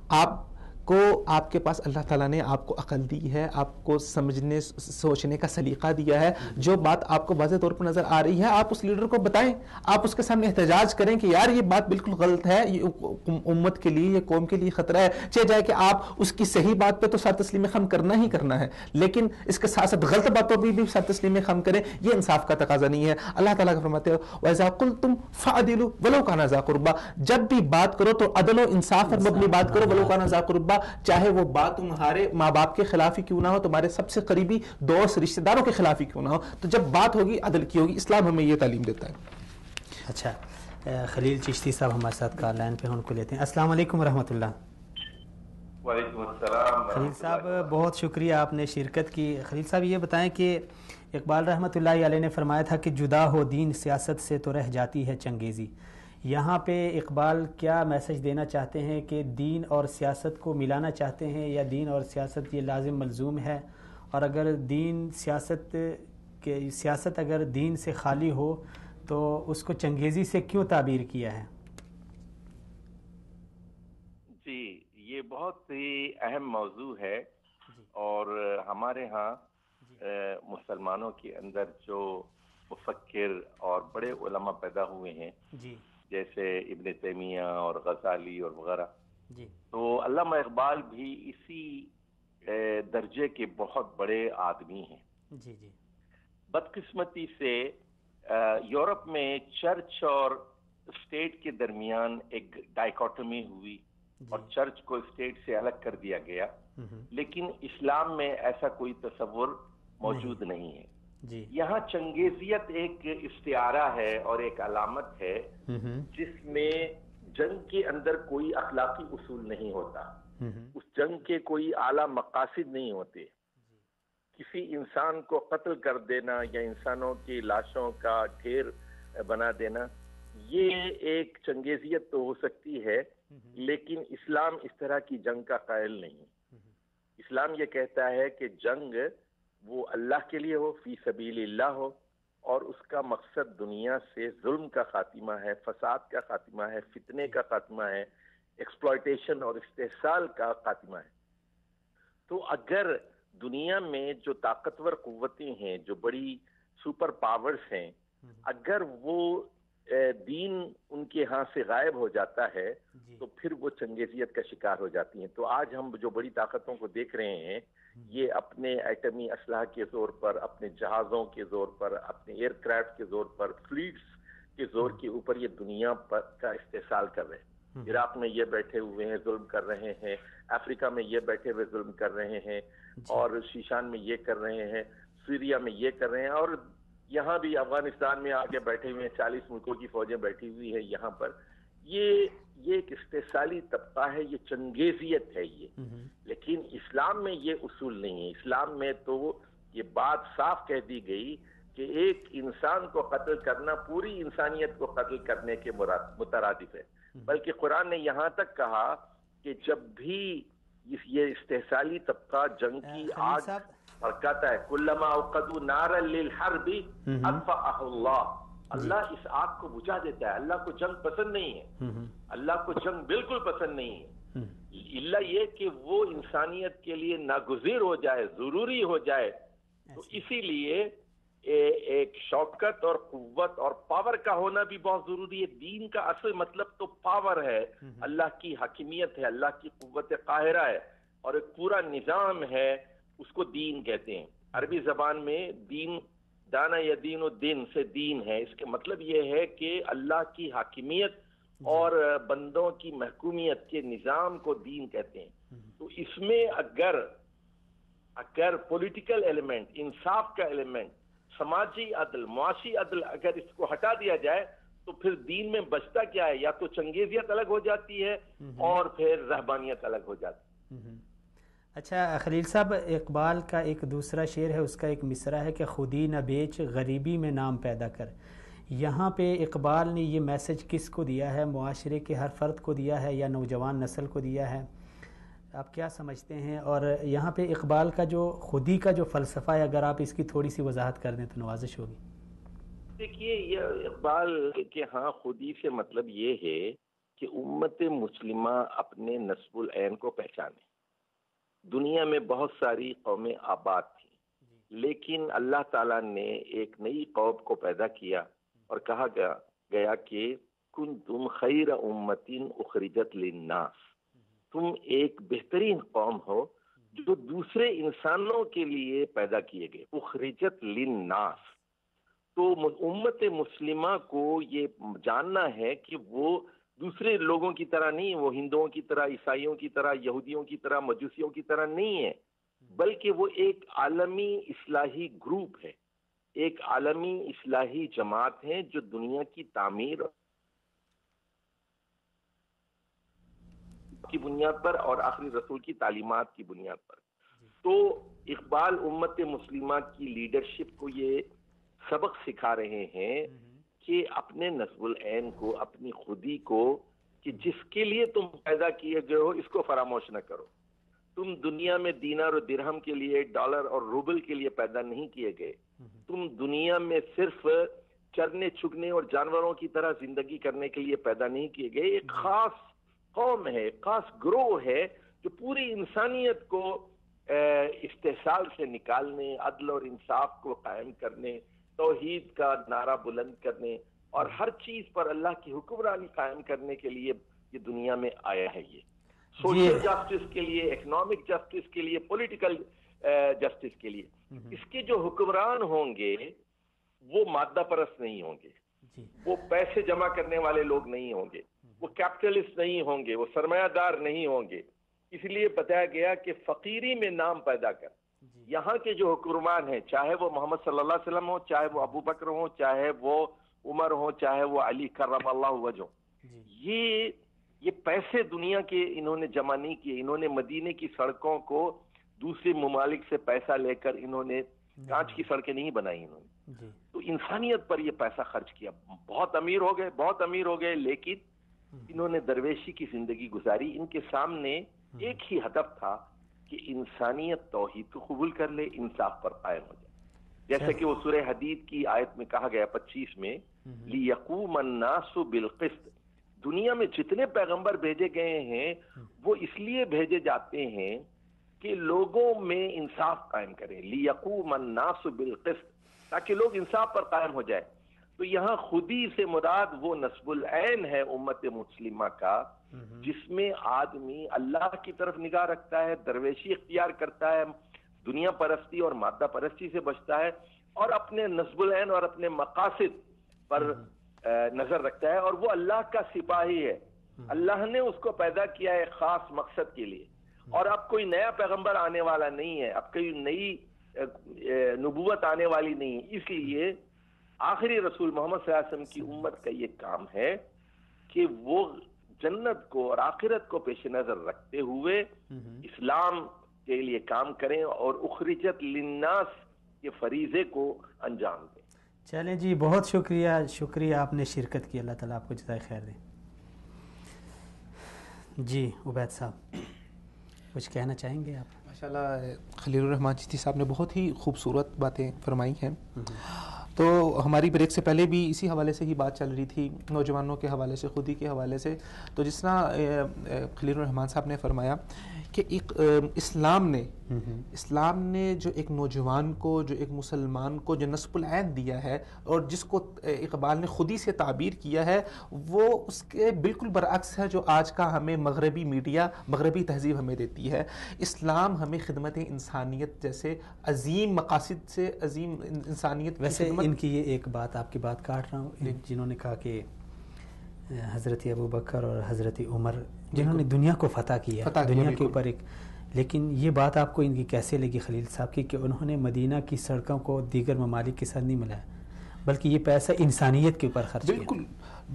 آپ کو آپ کے پاس اللہ تعالیٰ نے آپ کو عقل دی ہے، آپ کو سمجھنے سوچنے کا سلیقہ دیا ہے، جو بات آپ کو واضح طور پر نظر آ رہی ہے آپ اس لیڈر کو بتائیں، آپ اس کے سامنے احتجاج کریں کہ یار یہ بات بالکل غلط ہے، یہ امت کے لیے، یہ قوم کے لیے خطرہ ہے، چاہے جائے کہ آپ اس کی صحیح بات پہ تو سر تسلیم خم کرنا ہی کرنا ہے، لیکن اس کے ساتھ ساتھ غلط باتوں پہ بھی سر تسلیم خم کریں، یہ انصاف کا تقاضا نہیں ہے۔ اللہ تعالیٰ کا فرماتے ہو وَإِذَا قُلْتُمْ فَعْدِلُوا وَلَوْ كَانَ ذَا قُرْبَىٰ، جب بھی بات کرو تو عدل و انصاف پر مبنی بات کرو، وَلَوْ كَانَ ذَا قُرْبَىٰ، چاہے وہ بات تمہارے ماں باپ کے خلاف ہی کیوں نہ ہو، تمہارے سب سے قریبی دوست رشتہ داروں کے خلاف ہی کیوں نہ ہو، تو جب بات ہوگی عدل کی ہوگی۔ اسلام ہمیں یہ تعلیم دیتا ہے۔ اچھا، خلیل چشتی صاحب ہمارے ساتھ کال لائن پہ، ان کو لیتے ہیں۔ السلام علیکم ورحمۃ اللہ۔ وعلیکم السلام۔ خلیل صاحب بہت شکریہ آپ نے شرکت کی۔ خلیل صاحب یہ بتائیں کہ اقبال رحمۃ اللہ علیہ نے فرمایا تھا کہ جدا ہو دین سیاست سے تو رہ جاتی ہے چنگیزی، یہاں پہ اقبال کیا میسج دینا چاہتے ہیں کہ دین اور سیاست کو ملانا چاہتے ہیں، یا دین اور سیاست یہ لازم ملزوم ہے، اور اگر دین سیاست اگر دین سے خالی ہو تو اس کو چنگیزی سے کیوں تعبیر کیا ہے؟ جی، یہ بہت ہی اہم موضوع ہے، اور ہمارے ہاں مسلمانوں کے اندر جو مفکر اور بڑے علماء پیدا ہوئے ہیں، جی، جیسے ابن تیمیہ اور غزالی اور وغیرہ، جی، تو علامہ اقبال بھی اسی درجے کے بہت بڑے آدمی ہیں۔ جی جی، بدقسمتی سے یورپ میں چرچ اور اسٹیٹ کے درمیان ایک ڈائیکوٹمی ہوئی، اور چرچ کو اسٹیٹ سے الگ کر دیا گیا، لیکن اسلام میں ایسا کوئی تصور موجود نہیں ہے۔ جی، یہاں چنگیزیت ایک استعارہ ہے اور ایک علامت ہے جس میں جنگ کے اندر کوئی اخلاقی اصول نہیں ہوتا، اس جنگ کے کوئی اعلیٰ مقاصد نہیں ہوتے۔ کسی انسان کو قتل کر دینا یا انسانوں کی لاشوں کا ڈھیر بنا دینا، یہ ایک چنگیزیت تو ہو سکتی ہے، لیکن اسلام اس طرح کی جنگ کا قائل نہیں۔ اسلام یہ کہتا ہے کہ جنگ وہ اللہ کے لیے ہو، فی سبیل اللہ ہو، اور اس کا مقصد دنیا سے ظلم کا خاتمہ ہے، فساد کا خاتمہ ہے، فتنے کا خاتمہ ہے، ایکسپلائٹیشن اور استحصال کا خاتمہ ہے۔ تو اگر دنیا میں جو طاقتور قوتیں ہیں، جو بڑی سپر پاورز ہیں، اگر وہ دین ان کے ہاں سے غائب ہو جاتا ہے تو پھر وہ چنگیزیت کا شکار ہو جاتی ہیں۔ تو آج ہم جو بڑی طاقتوں کو دیکھ رہے ہیں، یہ اپنے ایٹمی اسلحہ کے زور پر، اپنے جہازوں کے زور پر، اپنے ایئر کرافٹ کے زور پر، فلیٹس کے زور کے اوپر یہ دنیا پر کا استحصال کر رہے ہیں۔ عراق میں یہ بیٹھے ہوئے ہیں ظلم کر رہے ہیں، افریقہ میں یہ بیٹھے ہوئے ظلم کر رہے ہیں، اور شیشان میں یہ کر رہے ہیں، سیریا میں یہ کر رہے ہیں، اور یہاں بھی افغانستان میں آگے بیٹھے ہوئے ہیں، 40 ملکوں کی فوجیں بیٹھی ہوئی ہیں یہاں پر۔ یہ ایک استحصالی طبقہ ہے، یہ چنگیزیت ہے یہ، لیکن اسلام میں یہ اصول نہیں ہے۔ اسلام میں تو یہ بات صاف کہہ دی گئی کہ ایک انسان کو قتل کرنا پوری انسانیت کو قتل کرنے کے مترادف ہے، بلکہ قرآن نے یہاں تک کہا کہ جب بھی یہ استحصالی طبقہ جنگ کی آگ بھڑکاتا ہے، کلما اوقدوا نارا للحرب اطفأها اللہ اس آگ کو بجھا دیتا ہے۔ اللہ کو جنگ پسند نہیں ہے، اللہ کو جنگ بالکل پسند نہیں ہے، الا یہ کہ وہ انسانیت کے لیے ناگزیر ہو جائے، ضروری ہو جائے۔ تو اسی لیے ایک شوکت اور قوت اور پاور کا ہونا بھی بہت ضروری ہے۔ دین کا اصل مطلب تو پاور ہے، اللہ کی حاکمیت ہے، اللہ کی قوت قاہرہ ہے، اور ایک پورا نظام ہے، اس کو دین کہتے ہیں۔ عربی زبان میں دین، دانا یا دین و دین سے دین ہے، اس کا مطلب یہ ہے کہ اللہ کی حاکمیت اور بندوں کی محکومیت کے نظام کو دین کہتے ہیں۔ تو اس میں اگر پولیٹیکل ایلیمنٹ، انصاف کا ایلیمنٹ، سماجی عدل، معاشی عدل اگر اس کو ہٹا دیا جائے تو پھر دین میں بچتا کیا ہے؟ یا تو چنگیزیت الگ ہو جاتی ہے اور پھر رہبانیت الگ ہو جاتی ہے۔ اچھا خلیل صاحب، اقبال کا ایک دوسرا شعر ہے، اس کا ایک مصرع ہے کہ خودی نہ بیچ غریبی میں نام پیدا کر۔ یہاں پہ اقبال نے یہ میسج کس کو دیا ہے؟ معاشرے کے ہر فرد کو دیا ہے یا نوجوان نسل کو دیا ہے؟ آپ کیا سمجھتے ہیں؟ اور یہاں پہ اقبال کا جو خودی کا جو فلسفہ ہے، اگر آپ اس کی تھوڑی سی وضاحت کر دیں تو نوازش ہوگی۔ دیکھیے، یہ اقبال کے ہاں خودی سے مطلب یہ ہے کہ امت مسلمہ اپنے نسب العین کو پہچانے، دنیا میں بہت ساری قومیں آباد تھیں، لیکن اللہ تعالیٰ نے ایک نئی قوم کو پیدا کیا اور کہا گیا کہ کنتم خیر امۃ اخرجت للناس، تم ایک بہترین قوم ہو جو دوسرے انسانوں کے لیے پیدا کیے گئے، اخرجت للناس۔ تو امت مسلمہ کو یہ جاننا ہے کہ وہ دوسرے لوگوں کی طرح نہیں، وہ ہندوؤں کی طرح، عیسائیوں کی طرح، یہودیوں کی طرح، مجوسیوں کی طرح نہیں ہے، بلکہ وہ ایک عالمی اصلاحی گروپ ہے، ایک عالمی اصلاحی جماعت ہے جو دنیا کی تعمیر کی بنیاد پر اور آخری رسول کی تعلیمات کی بنیاد پر۔ تو اقبال امت مسلمہ کی لیڈرشپ کو یہ سبق سکھا رہے ہیں کہ اپنے نصب العین کو، اپنی خودی کو، کہ جس کے لیے تم پیدا کیے گئے ہو اس کو فراموش نہ کرو۔ تم دنیا میں دینار و درہم کے لیے، ڈالر اور روبل کے لیے پیدا نہیں کیے گئے، تم دنیا میں صرف چرنے چھگنے اور جانوروں کی طرح زندگی کرنے کے لیے پیدا نہیں کیے گئے۔ ایک خاص قوم ہے، خاص گروہ ہے جو پوری انسانیت کو استحصال سے نکالنے، عدل اور انصاف کو قائم کرنے، توحید کا نعرہ بلند کرنے اور ہر چیز پر اللہ کی حکمرانی قائم کرنے کے لیے یہ دنیا میں آیا ہے۔ یہ سوشل جسٹس کے لیے، اکنامک جسٹس کے لیے، پولیٹیکل جسٹس کے لیے۔ اس کے جو حکمران ہوں گے وہ مادہ پرست نہیں ہوں گے، وہ پیسے جمع کرنے والے لوگ نہیں ہوں گے، وہ کیپٹلسٹ نہیں ہوں گے، وہ سرمایہ دار نہیں ہوں گے۔ اس لیے بتایا گیا کہ فقیری میں نام پیدا کر۔ یہاں کے جو حکمران ہیں، چاہے وہ محمد صلی اللہ علیہ وسلم ہو، چاہے وہ ابو بکر ہوں، چاہے وہ عمر ہوں، چاہے وہ علی کرم اللہ وجہ، یہ پیسے دنیا کے انہوں نے جمع نہیں کیے۔ انہوں نے مدینے کی سڑکوں کو دوسرے ممالک سے پیسہ لے کر انہوں نے کانچ کی سڑکیں نہیں بنائی، انہوں نے تو انسانیت پر یہ پیسہ خرچ کیا۔ بہت امیر ہو گئے، لیکن انہوں نے درویشی کی زندگی گزاری۔ ان کے سامنے ایک ہی ہدف تھا کہ انسانیت توحید کو قبول کر لے، انصاف پر قائم ہو جائے، جیسے کہ وہ سورہ حدید کی آیت میں کہا گیا 25 میں، لِيَقُومَ النَّاسُ بِالْقِسْطِ۔ دنیا میں جتنے پیغمبر بھیجے گئے ہیں وہ اس لیے بھیجے جاتے ہیں کہ لوگوں میں انصاف قائم کریں، لِيَقُومَ النَّاسُ بِالْقِسْطِ، تاکہ لوگ انصاف پر قائم ہو جائے۔ تو یہاں خودی سے مراد وہ نصب العین ہے امت مسلمہ کا، جس میں آدمی اللہ کی طرف نگاہ رکھتا ہے، درویشی اختیار کرتا ہے، دنیا پرستی اور مادہ پرستی سے بچتا ہے، اور اپنے نصب العین اور اپنے مقاصد پر نظر رکھتا ہے، اور وہ اللہ کا سپاہی ہے۔ اللہ نے اس کو پیدا کیا ہے خاص مقصد کے لیے، اور اب کوئی نیا پیغمبر آنے والا نہیں ہے، اب کوئی نئی نبوت آنے والی نہیں ہے۔ اس لیے آخری رسول محمد صلی اللہ علیہ وسلم کی امت کا یہ کام ہے کہ وہ جنت کو اور آخرت کو پیش نظر رکھتے ہوئے اسلام کے لیے کام کریں اور اخرجت للناس کے فریضے کو انجام دیں۔ چلیں جی، بہت شکریہ آپ نے شرکت کی، اللہ تعالیٰ آپ کو جزائے خیر دے۔ جی عبید صاحب کچھ کہنا چاہیں گے آپ؟ ماشاءاللہ خلیل الرحمان چشتی صاحب نے بہت ہی خوبصورت باتیں فرمائی ہیں۔ تو ہماری بریک سے پہلے بھی اسی حوالے سے ہی بات چل رہی تھی، نوجوانوں کے حوالے سے، خودی کے حوالے سے۔ تو جس طرح خلیل الرحمان صاحب نے فرمایا کہ ایک اسلام نے جو ایک نوجوان کو، جو ایک مسلمان کو جو نصب العین دیا ہے، اور جس کو اقبال نے خودی سے تعبیر کیا ہے، وہ اس کے بالکل برعکس ہے جو آج کا ہمیں مغربی میڈیا، مغربی تہذیب ہمیں دیتی ہے۔ اسلام ہمیں خدمت انسانیت جیسے عظیم مقاصد سے، عظیم انسانیت ویسے ان کی یہ ایک بات، آپ کی بات کاٹ رہا ہوں، جنہوں نے کہا کہ حضرت ابو بکر اور حضرت عمر جنہوں نے دنیا کو فتح کیا دنیا کے اوپر ایک، لیکن یہ بات آپ کو ان کی کیسے لگی خلیل صاحب کی کہ انہوں نے مدینہ کی سڑکوں کو دیگر ممالک کے ساتھ نہیں ملایا، بلکہ یہ پیسہ انسانیت کے اوپر خرچ کیا؟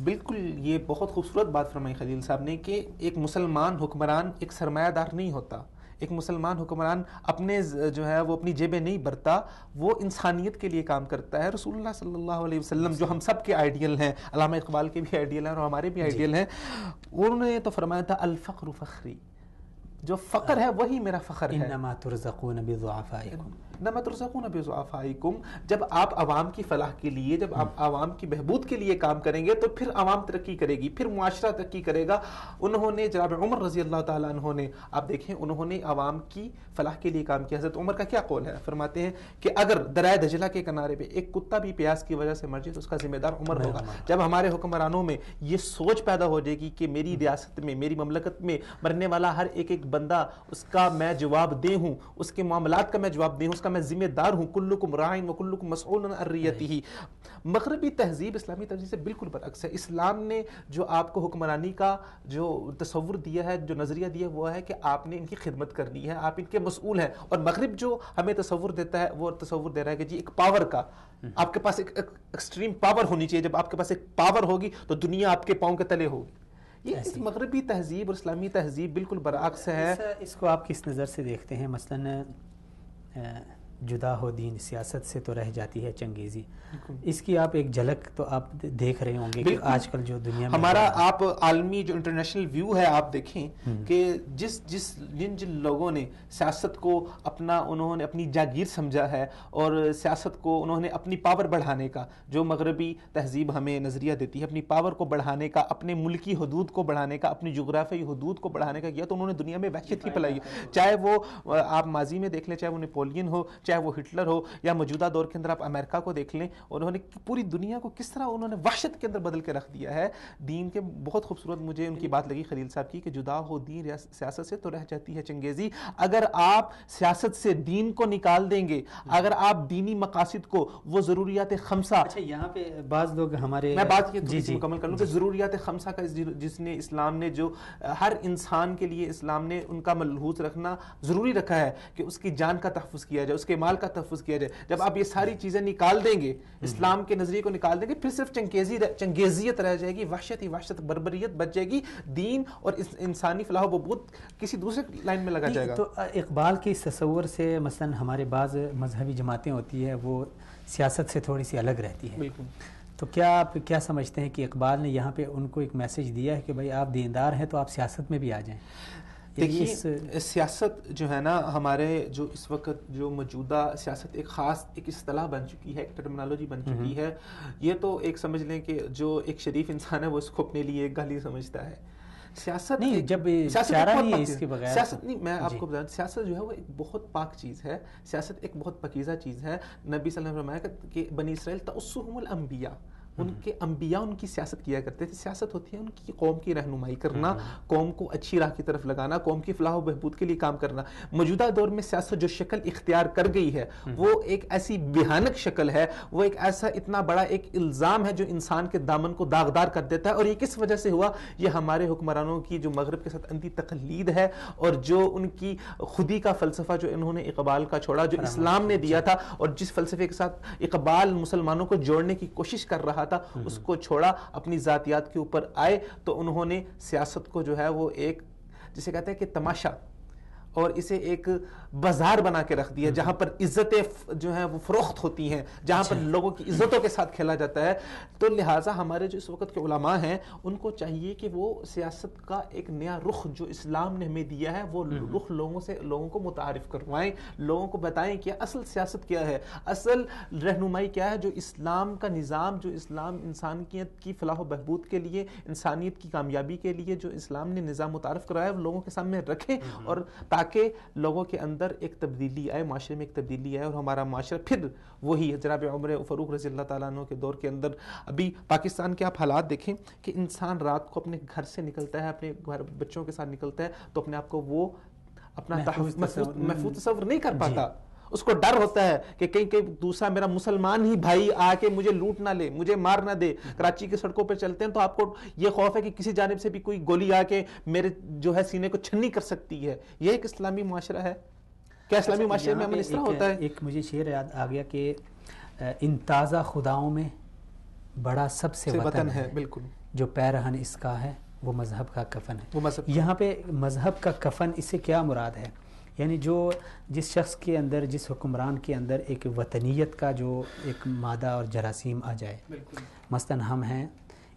بالکل یہ بہت خوبصورت بات فرمائی خلیل صاحب نے کہ ایک مسلمان حکمران ایک سرمایہ دار نہیں ہوتا، ایک مسلمان حکمران اپنے جو ہے وہ اپنی جیبیں نہیں بھرتا، وہ انسانیت کے لیے کام کرتا ہے۔ رسول اللہ صلی اللہ علیہ وسلم جو ہم سب کے آئیڈیل ہیں، علامہ اقبال کے بھی آئیڈیل ہیں اور ہمارے بھی آئیڈیل ہیں، انہوں نے تو فرمایا تھا الفقر فخری، جو فقر ہے وہی میرا فخر ہے. انما ترزقون بضعفائکم، انما ترزقون بضعفائکم. جب آپ عوام کی فلاح کے لیے، جب آپ عوام کی بہبود کے لیے کام کریں گے تو پھر عوام ترقی کرے گی، پھر معاشرہ ترقی کرے گا. انہوں نے جناب عمر رضی اللہ تعالیٰ عنہ نے، آپ دیکھیں انہوں نے عوام کی فلاح کے لیے کام کیا. حضرت عمر کا کیا قول ہے؟ فرماتے ہیں کہ اگر دریائے دجلہ کے کنارے پہ ایک کتا بھی پیاس کی وجہ سے مر جائے تو اس کا ذمہ دار عمر ہوگا. جب ہمارے حکمرانوں میں یہ سوچ پیدا ہو جائے گی کہ میری ریاست میں، میری مملکت میں مرنے والا ہر ایک بندہ، اس کا میں جواب دہ ہوں، اس کے معاملات کا میں جواب دہ ہوں، اس کا میں ذمہ دار ہوں. کلکم راعٍ وکلکم مسئول عن رعیتہ. مغربی تہذیب اسلامی تہذیب سے بالکل برعکس ہے. اسلام نے جو آپ کو حکمرانی کا جو تصور دیا ہے، جو نظریہ دیا ہے، وہ ہے کہ آپ نے ان کی خدمت کرنی ہے، آپ ان کے مسئول ہیں. اور مغرب جو ہمیں تصور دیتا ہے وہ تصور دے رہا ہے کہ جی ایک پاور کا، آپ کے پاس ایک ایکسٹریم پاور ہونی چاہیے. جب آپ کے پاس ایک پاور ہوگی تو دنیا آپ کے پاؤں کے تلے ہوگی. یہ اس مغربی تہذیب اور اسلامی تہذیب بالکل برعکس ہے. اس کو آپ کس نظر سے دیکھتے ہیں؟ مثلا جدا ہو دین سیاست سے تو رہ جاتی ہے چنگیزی. اس کی آپ ایک جھلک تو آپ دیکھ رہے ہوں گے کہ آج کل جو دنیا میں ہمارا آپ عالمی جو انٹرنیشنل ویو ہے آپ دیکھیں کہ جن لوگوں نے سیاست کو اپنا، انہوں نے اپنی جاگیر سمجھا ہے اور سیاست کو انہوں نے اپنی پاور بڑھانے کا، جو مغربی تہذیب ہمیں نظریہ دیتی ہے، اپنی پاور کو بڑھانے کا، اپنے ملکی حدود کو بڑھانے کا، اپنی جغرافیائی حدود کو بڑھانے کا کیا، تو انہوں نے دنیا میں وحشت ہی پھیلائی. چاہے وہ آپ ماضی میں دیکھ لیں، چاہے وہ نیپولین ہو، چاہے وہ ہٹلر ہو، یا موجودہ دور کے اندر آپ امریکہ کو دیکھ لیں، انہوں نے پوری دنیا کو کس طرح انہوں نے وحشت کے اندر بدل کے رکھ دیا ہے. دین کے بہت خوبصورت مجھے ان کی بات لگی خلیل صاحب کی کہ جدا ہو دین سیاست سے تو رہ جاتی ہے چنگیزی. اگر آپ سیاست سے دین کو نکال دیں گے، اگر آپ دینی مقاصد کو، وہ ضروریات خمسہ، اچھا یہاں پہ بعض لوگ ہمارے، میں بات یہ مکمل کر لوں کہ ضروریات خمسہ کا جس نے اسلام نے، جو ہر انسان کے لیے اسلام نے ان کا ملحوظ رکھنا ضروری رکھا ہے کہ اس کی جان کا تحفظ کیا جائے، اس کے مال کا تحفظ کیا جائے. جب آپ یہ ساری چیزیں نکال دیں گے، اسلام کے نظریے کو نکال دیں گے، پھر صرف چنگیزیت رہ جائے گی، وحشت بربریت بچ جائے گی. دین اور انسانی فلاح و بہبود کسی دوسرے لائن میں لگا جائے گا. تو اقبال کے اس تصور سے مثلا ہمارے بعض مذہبی جماعتیں ہوتی ہیں وہ سیاست سے تھوڑی سی الگ رہتی ہے. بالکل. تو کیا آپ کیا سمجھتے ہیں کہ اقبال نے یہاں پہ ان کو ایک میسج دیا ہے کہ بھائی آپ دیندار ہیں تو آپ سیاست میں بھی آ جائیں؟ دیکھیے سیاست جو ہے نا، ہمارے جو اس وقت جو موجودہ سیاست ایک خاص ایک اصطلاح بن چکی ہے، ایک ٹرمنالوجی بن چکی ہے. یہ تو ایک سمجھ لیں کہ جو ایک شریف انسان ہے وہ اس کو اپنے لیے ایک گالی سمجھتا ہے. سیاست نہیں، جب چارہ نہیں ہے اس کے بغیر سیاست نہیں. میں آپ کو بتا دوں، سیاست جو ہے وہ ایک بہت پاک چیز ہے. سیاست ایک بہت پاکیزہ چیز ہے. نبی صلی اللہ علیہ وسلم نے فرمایا کہ بنی اسرائیل تؤسهم الانبیاء، ان کے انبیاء ان کی سیاست کیا کرتے تھے. سیاست ہوتی ہے ان کی قوم کی رہنمائی کرنا، قوم کو اچھی راہ کی طرف لگانا، قوم کی فلاح و بہبود کے لیے کام کرنا. موجودہ دور میں سیاست جو شکل اختیار کر گئی ہے وہ ایک ایسی بھیانک شکل ہے، وہ ایک ایسا اتنا بڑا ایک الزام ہے جو انسان کے دامن کو داغدار کر دیتا ہے. اور یہ کس وجہ سے ہوا؟ یہ ہمارے حکمرانوں کی جو مغرب کے ساتھ اندھی تقلید ہے، اور جو ان کی خودی کا فلسفہ جو انہوں نے اقبال کا چھوڑا، جو اسلام نے دیا تھا، اور جس فلسفے کے ساتھ اقبال مسلمانوں کو جوڑنے کی کوشش کر رہا تھا، اس کو چھوڑا، اپنی ذاتیات کے اوپر آئے. تو انہوں نے سیاست کو جو ہے وہ ایک جسے کہتے ہیں کہ تماشا، اور اسے ایک بازار بنا کے رکھ دیا جہاں پر عزتیں جو ہیں وہ فروخت ہوتی ہیں، جہاں پر لوگوں کی عزتوں کے ساتھ کھیلا جاتا ہے. تو لہٰذا ہمارے جو اس وقت کے علماء ہیں ان کو چاہیے کہ وہ سیاست کا ایک نیا رخ جو اسلام نے ہمیں دیا ہے وہ رخ لوگوں کو متعارف کروائیں، لوگوں کو بتائیں کہ اصل سیاست کیا ہے، اصل رہنمائی کیا ہے، جو اسلام کا نظام، جو اسلام انسانیت کی فلاح و بہبود کے لیے، انسانیت کی کامیابی کے لیے جو اسلام نے نظام متعارف کرایا ہے وہ لوگوں کے سامنے رکھیں، اور تاکہ لوگوں کے اندر ایک تبدیلی آئے، معاشرے میں ایک تبدیلی آئے، اور ہمارا معاشرہ پھر وہی جناب عمر فاروق رضی اللہ تعالیٰ عنہ کے دور کے اندر. ابھی پاکستان کے آپ حالات دیکھیں کہ انسان رات کو اپنے گھر سے نکلتا ہے، اپنے گھر بچوں کے ساتھ نکلتا ہے تو اپنے آپ کو وہ اپنا محفوظ تصور نہیں کر پاتا. اس کو ڈر ہوتا ہے کہ کہیں دوسرا میرا مسلمان ہی بھائی آ کے مجھے لوٹ نہ لے، مجھے مار نہ دے. کراچی کی سڑکوں پہ چلتے ہیں تو آپ کو یہ خوف ہے کہ کسی جانب سے بھی کوئی گولی آ کے میرے جو ہے سینے کو چھنی کر سکتی ہے. یہ ایک اسلامی معاشرہ ہے کیا؟ اسلامی معاشرے میں اس طرح ہوتا ہے. ایک مجھے شعر یاد آ گیا کہ ان تازہ خداؤں میں بڑا سب سے وطن ہے، بالکل جو پیرہن اس کا ہے وہ مذہب کا کفن ہے. وہ مذہب یہاں پہ مذہب کا کفن، اس سے کیا مراد ہے؟ یعنی جو جس شخص کے اندر، جس حکمران کے اندر ایک وطنیت کا جو ایک مادہ اور جراثیم آ جائے، مثلا ہم ہیں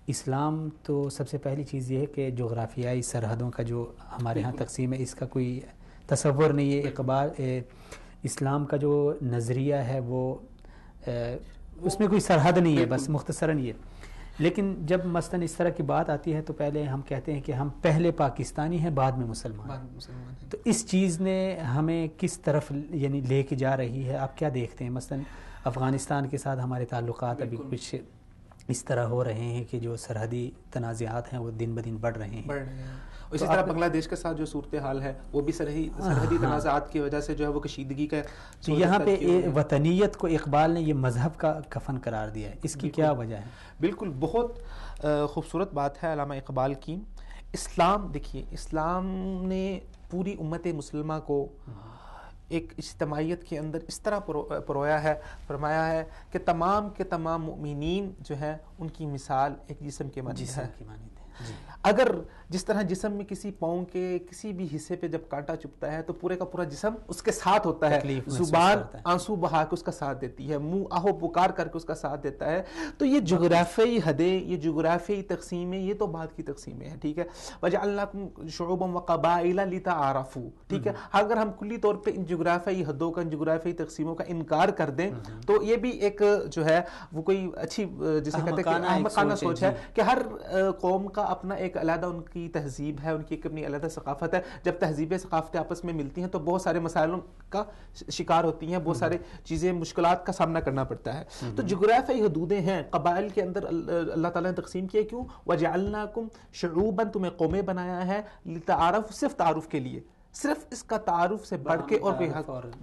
اسلام تو سب سے پہلی چیز یہ ہے کہ جغرافیائی سرحدوں کا جو ہمارے ہاں تقسیم ہے اس کا کوئی تصور نہیں ہے. اقبال اسلام کا جو نظریہ ہے وہ اس میں کوئی سرحد نہیں ہے, بس مختصراً یہ. لیکن جب مثلاً اس طرح کی بات آتی ہے تو پہلے ہم کہتے ہیں کہ ہم پہلے پاکستانی ہیں بعد میں مسلمان. تو اس چیز نے ہمیں کس طرف یعنی لے کے جا رہی ہے, آپ کیا دیکھتے ہیں؟ مثلاً افغانستان کے ساتھ ہمارے تعلقات ابھی کچھ اس طرح ہو رہے ہیں کہ جو سرحدی تنازعات ہیں وہ دن بدن بڑھ رہے ہیں. اسی طرح بنگلہ دیش کے ساتھ جو صورتحال ہے وہ بھی سرحدی تنازعات کی وجہ سے جو ہے وہ کشیدگی کا. تو یہاں پہ وطنیت کو اقبال نے یہ مذہب کا کفن قرار دیا ہے, اس کی کیا وجہ ہے؟ بالکل, بہت خوبصورت بات ہے علامہ اقبال کی. اسلام دیکھیے, اسلام نے پوری امت مسلمہ کو ایک اجتماعیت کے اندر اس طرح پرویا ہے, فرمایا ہے کہ تمام کے تمام مؤمنین جو ہے ان کی مثال ایک جسم کے مانند ہے. اگر جس طرح جسم میں کسی پاؤں کے کسی بھی حصے پہ جب کانٹا چبھتا ہے تو پورے کا پورا جسم اس کے ساتھ ہوتا ہے, زبان آنسو بہا کے اس کا ساتھ دیتی ہے, منہ آہو پکار کر کے اس کا ساتھ دیتا ہے. تو یہ جغرافیائی حدیں, یہ جغرافیائی تقسیمیں, یہ تو بات کی تقسیمیں ہیں, ٹھیک ہے. وَجَعَلْنَاكُمْ شُعُوبًا وَقَبَائِلَ لِتَعَارَفُوا, ٹھیک ہے. اگر ہم کلی طور پہ ان جغرافیائی حدوں کا, ان جغرافیائی تقسیموں کا انکار کر دیں تو یہ بھی ایک جو ہے وہ کوئی اچھی جسے کہتے ہیں احمقانہ سوچ ہے کہ ہر قوم کا اپنا ایک علیحدہ ان کی تہذیب ہے, ان کی ایک اپنی علیحدہ ثقافت ہے. جب تہذیبیں ثقافتیں آپس میں ملتی ہیں تو بہت سارے مسائلوں کا شکار ہوتی ہیں, بہت سارے چیزیں مشکلات کا سامنا کرنا پڑتا ہے. تو جغرافیائی حدودیں ہیں, قبائل کے اندر اللہ تعالیٰ نے تقسیم کیا. کیوں؟ وَجَعَلْنَاكُمْ شُعُوبًا, تمہیں قومیں بنایا ہے, لِتَعَارَفُوا, صرف تعارف کے لیے, صرف اس کا تعارف سے بڑھ کے اور کوئی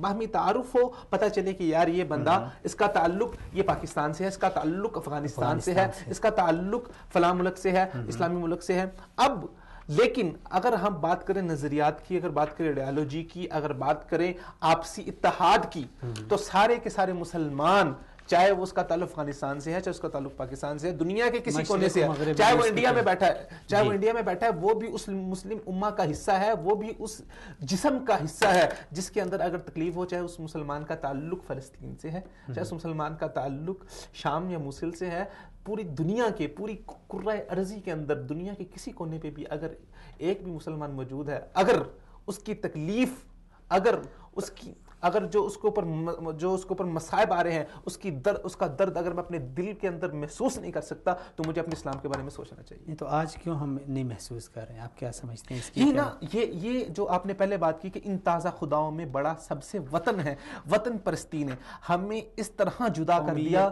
باہمی تعارف ہو, پتہ چلے کہ یار یہ بندہ, اس کا تعلق یہ پاکستان سے ہے, اس کا تعلق افغانستان سے ہے, اس کا تعلق فلاں ملک سے ہے, اسلامی ملک سے ہے. اب لیکن اگر ہم بات کریں نظریات کی, اگر بات کریں آئیڈیالوجی کی, اگر بات کریں آپسی اتحاد کی, تو سارے کے سارے مسلمان, چاہے وہ اس کا تعلق افغانستان سے ہے, چاہے اس کا تعلق پاکستان سے ہے, دنیا کے کسی کونے سے ہے, چاہے وہ انڈیا میں بیٹھا ہے, چاہے وہ انڈیا میں بیٹھا ہے, وہ بھی اس مسلم امہ کا حصہ ہے, وہ بھی اس جسم کا حصہ ہے جس کے اندر اگر تکلیف ہو, چاہے اس مسلمان کا تعلق فلسطین سے ہے, چاہے اس مسلمان کا تعلق شام یا موصل سے ہے, پوری دنیا کے, پوری کرۂ ارضی کے اندر, دنیا کے کسی کونے پہ بھی اگر ایک بھی مسلمان موجود ہے, اگر اس کی تکلیف, اگر جو اس کے اوپر مصائب آ رہے ہیں, اس کا درد اگر میں اپنے دل کے اندر محسوس نہیں کر سکتا تو مجھے اپنے اسلام کے بارے میں سوچنا چاہیے. تو آج کیوں ہم نہیں محسوس کر رہے ہیں, آپ کیا سمجھتے ہیں اس کی؟ یہ جو آپ نے پہلے بات کی کہ ان تازہ خداؤں میں بڑا سب سے وطن ہے, وطن پرستی نے ہمیں اس طرح جدا کر دیا,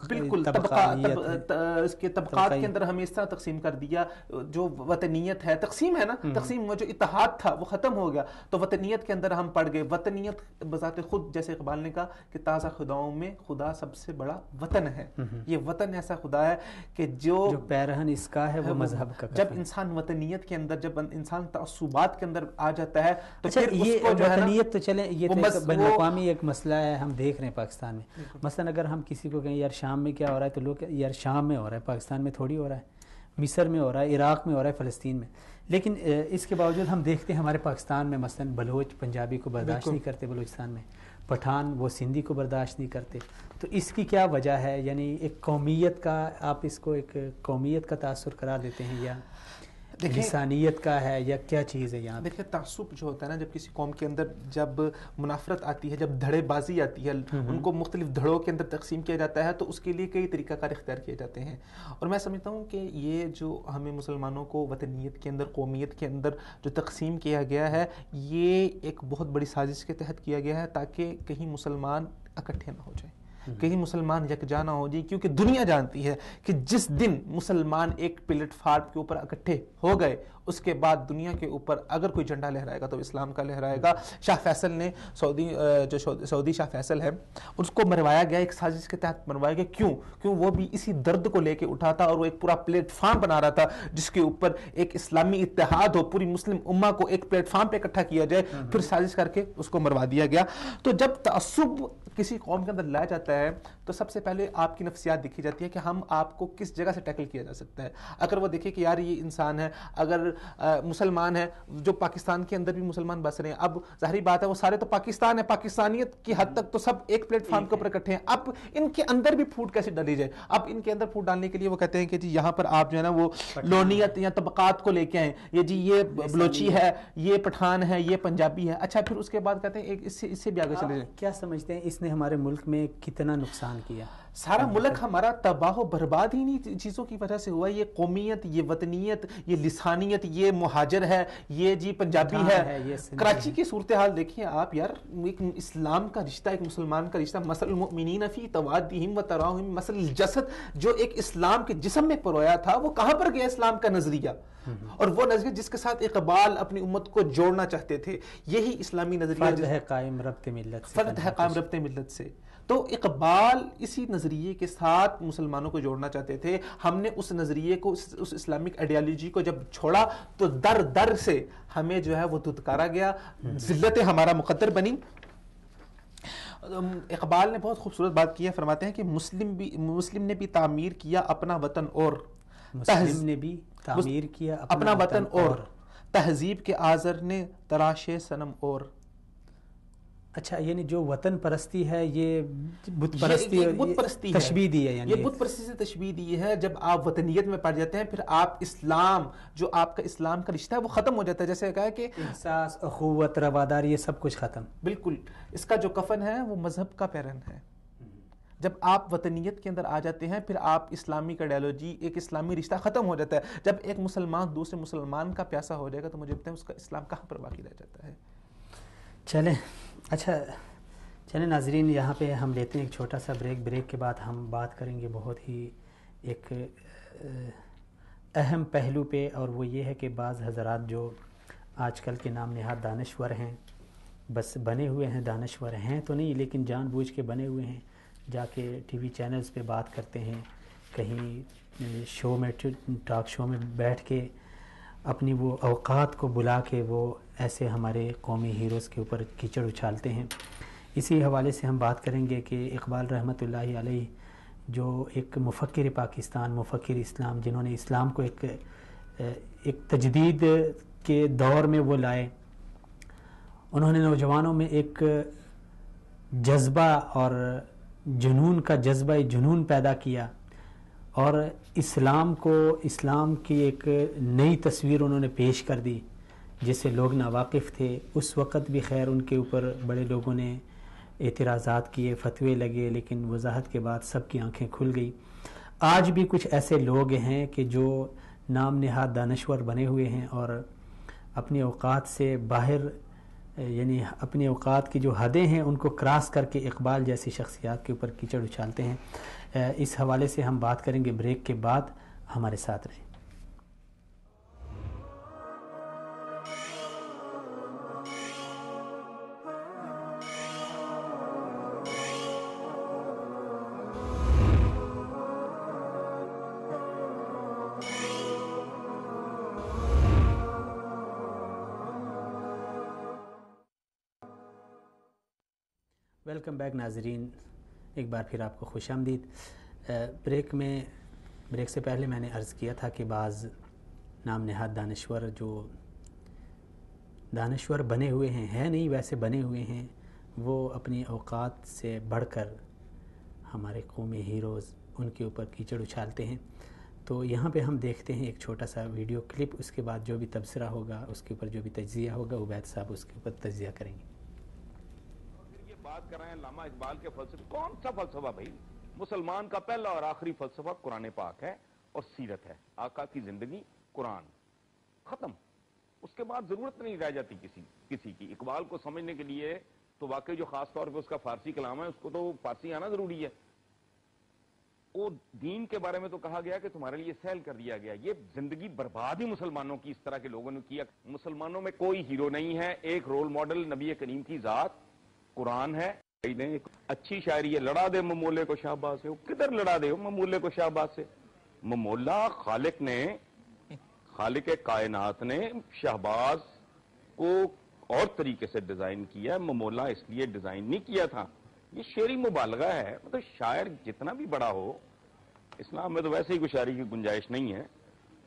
بالکل اس کے طبقات کے اندر ہمیں اس طرح تقسیم کر دیا. جو وطنیت ہے, تقسیم ہے نا, تقسیم میں جو اتحاد تھا وہ ختم ہو گیا, تو وطنیت کے اندر ہم پڑ گئے. وطنیت بذات خود, جیسے اقبال نے کہا کہ تازہ خداؤں میں خدا سب سے بڑا وطن ہے. یہ وطن ایسا خدا ہے کہ جو پیرہن اس کا ہے وہ مذہب کا. جب انسان وطنیت کے اندر, جب انسان تعصبات کے اندر آ جاتا ہے تو پھر یہ وطنیت تو چلیں, یہ تو بین الاقوامی ایک مسئلہ ہے, ہم دیکھ رہے ہیں پاکستان میں. مثلا اگر ہم کسی کو کہیں یار شام میں کیا ہو رہا ہے, تو لوگ یار شام میں ہو رہا ہے, پاکستان میں تھوڑی ہو رہا ہے, مصر میں ہو رہا ہے, عراق میں ہو رہا ہے, فلسطین میں. لیکن اس کے باوجود ہم دیکھتے ہیں ہمارے پاکستان میں مثلا بلوچ پنجابی کو برداشت نہیں کرتے, بلوچستان میں پٹھان وہ سندھی کو برداشت نہیں کرتے. تو اس کی کیا وجہ ہے؟ یعنی ایک قومیت کا, آپ اس کو ایک قومیت کا تاثر قرار دیتے ہیں یا لسانیت کا ہے, یا کیا چیز ہے یہاں؟ دیکھیں, تعصب جو ہوتا ہے نا, جب کسی قوم کے اندر جب منافرت آتی ہے, جب دھڑے بازی آتی ہے, ان کو مختلف دھڑوں کے اندر تقسیم کیا جاتا ہے, تو اس کے لیے کئی طریقہ کار اختیار کیے جاتے ہیں. اور میں سمجھتا ہوں کہ یہ جو ہمیں مسلمانوں کو وطنیت کے اندر, قومیت کے اندر جو تقسیم کیا گیا ہے, یہ ایک بہت بڑی سازش کے تحت کیا گیا ہے تاکہ کہیں مسلمان اکٹھے نہ ہو جائیں, کہیں مسلمان یکجا نہ ہو جائے. کیونکہ دنیا جانتی ہے کہ جس دن مسلمان ایک پلیٹ فارم کے اوپر اکٹھے ہو گئے, اس کے بعد دنیا کے اوپر اگر کوئی جھنڈا لہرائے گا تو اسلام کا لہرائے گا. شاہ فیصل نے, سعودی شاہ فیصل ہے, اس کو مروایا گیا, ایک سازش کے تحت مروایا گیا. کیوں وہ بھی اسی درد کو لے کے اٹھا تھا, اور وہ ایک پورا پلیٹ فارم بنا رہا تھا جس کے اوپر ایک اسلامی اتحاد ہو, پوری مسلم امہ کو ایک پلیٹ فارم پہ اکٹھا کیا جائے, پھر سازش کر کے اس کو مروا دیا گیا. تو جب تعصب کسی قوم کے اندر لایا جاتا ہے تو سب سے پہلے آپ کی نفسیات دیکھی جاتی ہے کہ ہم آپ کو کس جگہ سے ٹیکل کیا جا سکتا ہے. اگر وہ دیکھے کہ یار یہ انسان ہے, اگر مسلمان ہے, جو پاکستان کے اندر بھی مسلمان بس رہے ہیں, اب ظاہری بات ہے وہ سارے تو پاکستان ہے, پاکستانیت کی حد تک تو سب ایک پلیٹ فارم کے اوپر اکٹھے ہیں, اب ان کے اندر بھی پھوٹ کیسے ڈالی جائے. اب ان کے اندر پھوٹ ڈالنے کے لیے وہ کہتے ہیں کہ جی یہاں پر آپ جو ہے نا وہ لونیت یا طبقات کو لے کے آئیں, یہ جی یہ بلوچی ہے, یہ پٹھان ہے, یہ پنجابی ہے. اچھا پھر اس کے بعد کہتے ہیں اس سے بھی آگے چلے جائیں. کیا سمجھتے ہیں اس نے ہمارے ملک میں کتنا نقصان کیا؟ سارا ملک ہمارا تباہ و برباد ہی نہیں چیزوں کی وجہ سے ہوا. یہ قومیت, یہ وطنیت, یہ لسانیت, یہ مہاجر ہے, یہ جی پنجابی ہے. کراچی کی صورتحال دیکھیں آپ یار, ایک اسلام کا رشتہ, ایک مسلمان کا رشتہ, مثل المؤمنین فی توادہم و تراہم مثل الجسد, جو ایک اسلام کے جسم میں پرویا تھا, وہ کہاں پر گیا اسلام کا نظریہ؟ اور وہ نظریہ جس کے ساتھ اقبال اپنی امت کو جوڑنا چاہتے تھے, یہی اسلامی نظریہ فرد ہے قائم ربط ملت سے, فرد ہے قائم ربط ملت سے. تو اقبال اسی نظریے کے ساتھ مسلمانوں کو جوڑنا چاہتے تھے. ہم نے اس نظریے کو, اس اسلامک آئیڈیالوجی کو جب چھوڑا تو در در سے ہمیں جو ہے وہ دھتکارا گیا, ذلت ہمارا مقدر بنی. اقبال نے بہت خوبصورت بات کی ہے, فرماتے ہیں کہ مسلم نے بھی تعمیر کیا اپنا وطن, اور مسلم نے بھی تعمیر کیا اپنا وطن, اور تہذیب کے آذر نے تراشے صنم. اور اچھا, یعنی جو وطن پرستی ہے یہ بت پرستی تشبیہ دی ہے, یعنی یہ بت پرستی سے تشبیہ دی ہے. جب آپ وطنیت میں پڑ جاتے ہیں پھر آپ اسلام, جو آپ کا اسلام کا رشتہ ہے وہ ختم ہو جاتا ہے. جیسے کہا کہ احساس, اخوت, رواداری, یہ سب کچھ ختم. بالکل. اس کا جو کفن ہے وہ مذہب کا پیرن ہے. جب آپ وطنیت کے اندر آ جاتے ہیں پھر آپ اسلامی آئیڈیالوجی, ایک اسلامی رشتہ ختم ہو جاتا ہے. جب ایک مسلمان دوسرے مسلمان کا پیاسا ہو جائے گا تو مجھے لگتا ہے اس کا اسلام کہاں پر باقی رہ جاتا ہے. چلیں چلیں ناظرین, یہاں پہ ہم لیتے ہیں ایک چھوٹا سا بریک کے بعد ہم بات کریں گے بہت ہی ایک اہم پہلو پہ, اور وہ یہ ہے کہ بعض حضرات جو آج کل کے نام نہاد دانشور ہیں, بس بنے ہوئے ہیں, دانشور ہیں تو نہیں لیکن جان بوجھ کے بنے ہوئے ہیں, جا کے ٹی وی چینلز پہ بات کرتے ہیں, کہیں شو میں, ٹاک شو میں بیٹھ کے اپنی وہ اوقات کو بلا کے وہ ایسے ہمارے قومی ہیروز کے اوپر کیچڑ اچھالتے ہیں. اسی حوالے سے ہم بات کریں گے کہ اقبال رحمۃ اللہ علیہ جو ایک مفکر پاکستان, مفکر اسلام, جنہوں نے اسلام کو ایک تجدید کے دور میں وہ لائے, انہوں نے نوجوانوں میں ایک جذبہ اور جنون کا جذبہ جنون پیدا کیا, اور اسلام کی ایک نئی تصویر انہوں نے پیش کر دی جس سے لوگ ناواقف تھے. اس وقت بھی خیر ان کے اوپر بڑے لوگوں نے اعتراضات کیے, فتوے لگے, لیکن وضاحت کے بعد سب کی آنکھیں کھل گئی. آج بھی کچھ ایسے لوگ ہیں کہ جو نام نہاد دانشور بنے ہوئے ہیں اور اپنی اوقات سے باہر, یعنی اپنی اوقات کی جو حدیں ہیں ان کو کراس کر کے اقبال جیسی شخصیات کے اوپر کیچڑ اچھالتے ہیں. اس حوالے سے ہم بات کریں گے بریک کے بعد, ہمارے ساتھ رہیں. ویلکم بیک ناظرین, ایک بار پھر آپ کو خوش آمدید. بریک سے پہلے میں نے عرض کیا تھا کہ بعض نام نہاد دانشور بنے ہوئے ہیں نہیں ویسے بنے ہوئے ہیں, وہ اپنی اوقات سے بڑھ کر ہمارے قومی ہیروز ان کے اوپر کیچڑ اچھالتے ہیں. تو یہاں پہ ہم دیکھتے ہیں ایک چھوٹا سا ویڈیو کلپ, اس کے بعد جو بھی تبصرہ ہوگا اس کے اوپر جو بھی تجزیہ ہوگا عبید صاحب اس کے اوپر تجزیہ کریں گے. بات کر رہے ہیں علامہ اقبال کے فلسفے. کون سا فلسفہ بھائی؟ مسلمان کا پہلا اور آخری فلسفہ قرآن پاک ہے اور سیرت ہے, آقا کی زندگی, قرآن, ختم. اس کے بعد ضرورت نہیں رہ جاتی کسی کی. اقبال کو سمجھنے کے لیے تو واقعی جو خاص طور پہ اس کا فارسی کلام ہے اس کو تو فارسی آنا ضروری ہے. وہ دین کے بارے میں تو کہا گیا کہ تمہارے لیے سہل کر دیا گیا. یہ زندگی برباد ہی مسلمانوں کی اس طرح کے لوگوں نے کیا. مسلمانوں میں کوئی ہیرو نہیں ہے, ایک رول ماڈل نبی کریم کی ذات قرآن ہے. ایک اچھی شاعری ہے, لڑا دے ممولے کو شہباز سے. کدھر لڑا دے ممولے کو شہباز سے؟ ممولہ خالق کائنات نے شہباز کو اور طریقے سے ڈیزائن کیا. ممولہ اس لیے ڈیزائن نہیں کیا تھا, یہ شعری مبالغہ ہے. مطلب شاعر جتنا بھی بڑا ہو، اسلام میں تو ویسے ہی کوئی شاعری کی گنجائش نہیں ہے،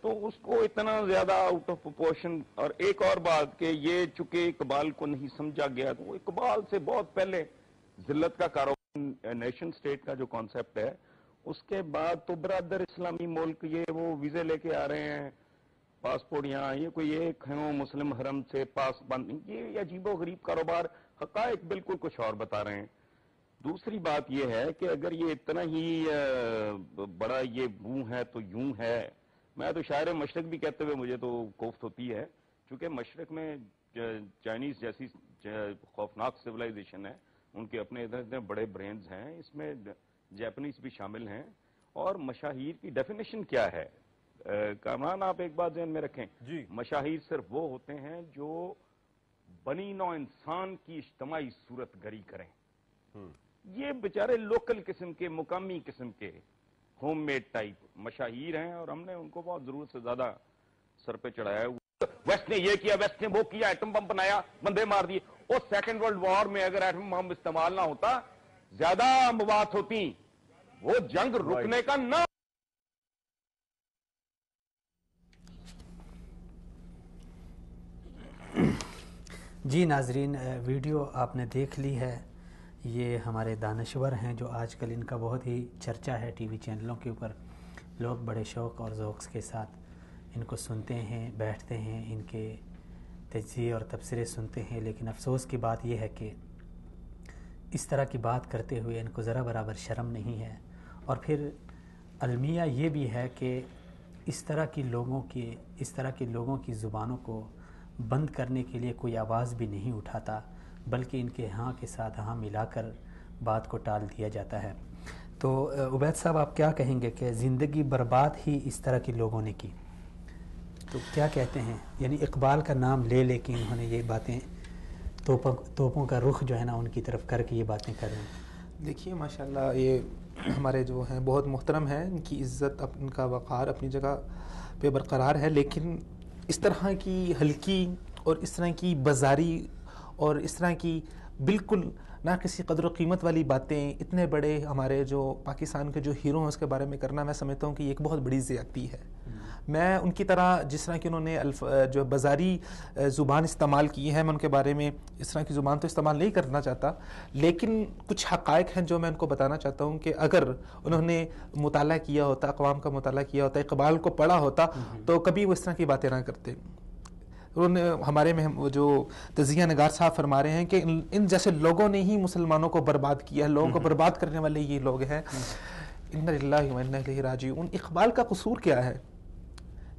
تو اس کو اتنا زیادہ آؤٹ آف پروپورشن. اور ایک اور بات کہ یہ چونکہ اقبال کو نہیں سمجھا گیا، تو اقبال سے بہت پہلے ذلت کا کاروبار، نیشن سٹیٹ کا جو کانسیپٹ ہے، اس کے بعد تو برادر اسلامی ملک یہ وہ ویزے لے کے آ رہے ہیں، پاسپورٹ یہاں، یہ کوئی ایک ہے مسلم حرم سے پاس بند، یہ عجیب و غریب کاروبار. حقائق بالکل کچھ اور بتا رہے ہیں. دوسری بات یہ ہے کہ اگر یہ اتنا ہی بڑا یہ بوں ہے تو یوں ہے. میں تو شاعر مشرق بھی کہتے ہوئے مجھے تو کوفت ہوتی ہے، چونکہ مشرق میں چائنیز جیسی خوفناک سویلائزیشن ہے، ان کے اپنے اتنے بڑے برینز ہیں، اس میں جیپنیز بھی شامل ہیں. اور مشاہیر کی ڈیفینیشن کیا ہے؟ کامران آپ ایک بات ذہن میں رکھیں، جی مشاہیر صرف وہ ہوتے ہیں جو بنی نوع انسان کی اجتماعی صورت گری کریں. یہ بیچارے لوکل قسم کے، مقامی قسم کے، ہوم میڈ ٹائپ مشاہیر ہیں، اور ہم نے ان کو بہت ضرورت سے زیادہ سر پہ چڑھایا ہے. ویسٹ نے یہ کیا، ویسٹ نے وہ کیا، ایٹم بم بنایا، بندے مار دیے. اور سیکنڈ ورلڈ وار میں اگر ایٹم بم استعمال نہ ہوتا، زیادہ اموات ہوتی. وہ جنگ رکنے کا نہ. جی ناظرین، ویڈیو آپ نے دیکھ لی ہے. یہ ہمارے دانشور ہیں جو آج کل ان کا بہت ہی چرچا ہے ٹی وی چینلوں کے اوپر. لوگ بڑے شوق اور ذوق کے ساتھ ان کو سنتے ہیں، بیٹھتے ہیں، ان کے تجزیے اور تبصرے سنتے ہیں. لیکن افسوس کی بات یہ ہے کہ اس طرح کی بات کرتے ہوئے ان کو ذرا برابر شرم نہیں ہے. اور پھر المیہ یہ بھی ہے کہ اس طرح کے لوگوں کی زبانوں کو بند کرنے کے لیے کوئی آواز بھی نہیں اٹھاتا، بلکہ ان کے ہاں کے ساتھ ہاں ملا کر بات کو ٹال دیا جاتا ہے. تو عبید صاحب آپ کیا کہیں گے کہ زندگی برباد ہی اس طرح کے لوگوں نے کی؟ تو کیا کہتے ہیں؟ یعنی اقبال کا نام لے لے کے انہوں نے یہ باتیں، توپوں کا رخ جو ہے نا ان کی طرف کر کے یہ باتیں کر رہے ہیں. دیکھیے ماشاءاللہ یہ ہمارے جو ہیں بہت محترم ہیں، ان کی عزت، ان کا وقار اپنی جگہ پہ برقرار ہے، لیکن اس طرح کی ہلکی اور اس طرح کی بازاری اور اس طرح کی بالکل نہ کسی قدر و قیمت والی باتیں اتنے بڑے ہمارے جو پاکستان کے جو ہیرو ہیں اس کے بارے میں کرنا، میں سمجھتا ہوں کہ یہ ایک بہت بڑی زیادتی ہے. میں ان کی طرح جس طرح کہ انہوں نے جو بازاری زبان استعمال کی ہے، میں ان کے بارے میں اس طرح کی زبان تو استعمال نہیں کرنا چاہتا، لیکن کچھ حقائق ہیں جو میں ان کو بتانا چاہتا ہوں کہ اگر انہوں نے مطالعہ کیا ہوتا، اقوام کا مطالعہ کیا ہوتا، اقبال کو پڑھا ہوتا، تو کبھی وہ اس طرح کی باتیں نہ کرتے. انہوں نے ہمارے میں جو تجزیہ نگار صاحب فرما رہے ہیں کہ ان جیسے لوگوں نے ہی مسلمانوں کو برباد کیا ہے، لوگوں کو برباد کرنے والے یہ لوگ ہیں. انا للہ و انا الیہ راجعون. اقبال کا قصور کیا ہے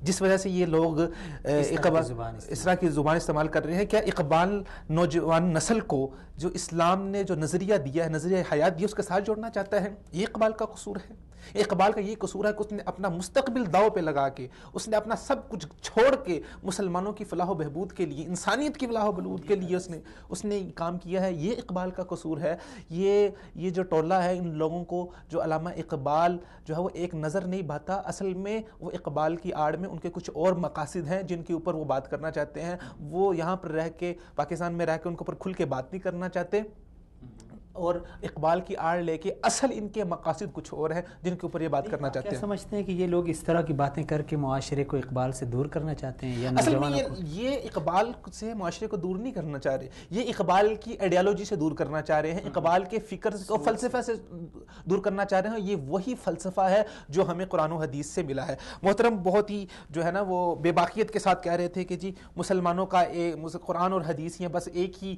جس وجہ سے یہ لوگ اس طرح کی زبان استعمال کر رہے ہیں؟ کیا اقبال نوجوان نسل کو جو اسلام نے جو نظریہ دیا ہے، نظریہ حیات دیا، اس کے ساتھ جوڑنا چاہتا ہے؟ یہ اقبال کا قصور ہے. اقبال کا یہ قصور ہے کہ اس نے اپنا مستقبل داؤ پہ لگا کے، اس نے اپنا سب کچھ چھوڑ کے مسلمانوں کی فلاح و بہبود کے لیے، انسانیت کی فلاح و بہبود کے لیے اس نے کام کیا ہے. یہ اقبال کا قصور ہے. یہ جو ٹولہ ہے ان لوگوں کو، جو علامہ اقبال جو ہے وہ ایک نظر نہیں بھاتا، اصل میں وہ اقبال کی آڑ میں ان کے کچھ اور مقاصد ہیں جن کے اوپر وہ بات کرنا چاہتے ہیں. وہ یہاں پر رہ کے، پاکستان میں رہ کے ان کے اوپر کھل کے بات نہیں کرنا چاہتے، اور اقبال کی آڑ لے کے اصل ان کے مقاصد کچھ اور ہیں جن کے اوپر یہ بات کرنا چاہتے ہیں. کیا سمجھتے ہیں کہ یہ لوگ اس طرح کی باتیں کر کے معاشرے کو اقبال سے دور کرنا چاہتے ہیں، یا اصل میں نوجوانوں کو؟ یہ اقبال سے معاشرے کو دور نہیں کرنا چاہ رہے، یہ اقبال کی آئیڈیالوجی سے دور کرنا چاہ رہے ہیں، اقبال کے فکر اور فلسفہ سے دور کرنا چاہ رہے ہیں. یہ وہی فلسفہ ہے جو ہمیں قرآن و حدیث سے ملا ہے. محترم بہت ہی جو ہے نا وہ بے باقیت کے ساتھ کہہ رہے تھے کہ جی مسلمانوں کا قرآن اور حدیث ہیں، بس ایک ہی،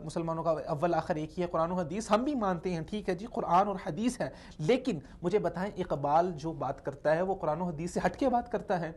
مسلمانوں کا اول آخر ایک ہی ہے قرآن و حدیث. ہم بھی مانتے ہیں، ٹھیک ہے جی قرآن اور حدیث ہے، لیکن مجھے بتائیں اقبال جو بات کرتا ہے وہ قرآن و حدیث سے ہٹ کے بات کرتا ہے؟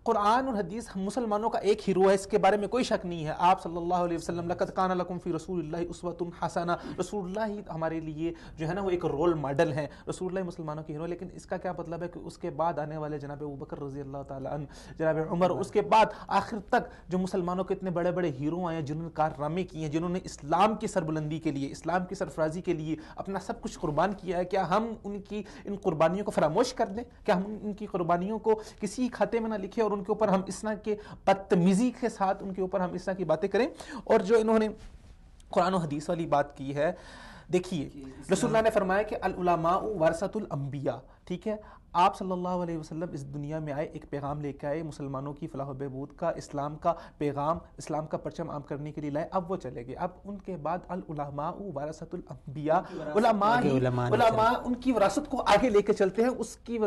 قرآن اور حدیث مسلمانوں کا ایک ہیرو ہے، اس کے بارے میں کوئی شک نہیں ہے. آپ صلی اللہ علیہ وسلم لقد کان لکم فی رسول اللہ اسوۃ حسنہ، رسول اللہ ہی ہمارے لیے جو ہے نا وہ ایک رول ماڈل ہیں، رسول اللہ مسلمانوں کے ہیرو. لیکن اس کا کیا مطلب ہے کہ اس کے بعد آنے والے جناب ابوبکر رضی اللہ تعالیٰ عنہ، جناب عمر، اس کے بعد آخر تک جو مسلمانوں کے اتنے بڑے بڑے ہیرو آئے ہیں جنہوں نے کارنامے کیے ہیں، جنہوں نے اسلام کی سربلندی کے لیے، اسلام کی سرفرازی کے لیے اپنا سب کچھ قربان کیا ہے، کیا ہم ان قربانیوں کو فراموش کر دیں؟ کیا ہم ان کی قربانیوں کو کسی کھاتے میں نہ لکھیں اور ان کے اوپر ہم اس طرح کے بدتمیزی کے ساتھ ان کے اوپر ہم اس طرح کی باتیں کریں؟ اور جو انہوں نے قرآن و حدیث والی بات کی ہے، دیکھیے رسول اللہ نے فرمایا کہ العلماء ورثۃ الانبیاء، ٹھیک ہے، آپ صلی اللہ علیہ وسلم اس دنیا میں آئے، ایک پیغام لے کے آئے مسلمانوں کی فلاح و بہبود کا، اسلام کا پیغام، اسلام کا پرچم عام کرنے کے لیے لائے، اب وہ چلے گئے۔ اب ان کے بعد العلماء ورثۃ الانبیاء، علماء ان کی وراثت کو آگے لے کے چلتے ہیں، اس کی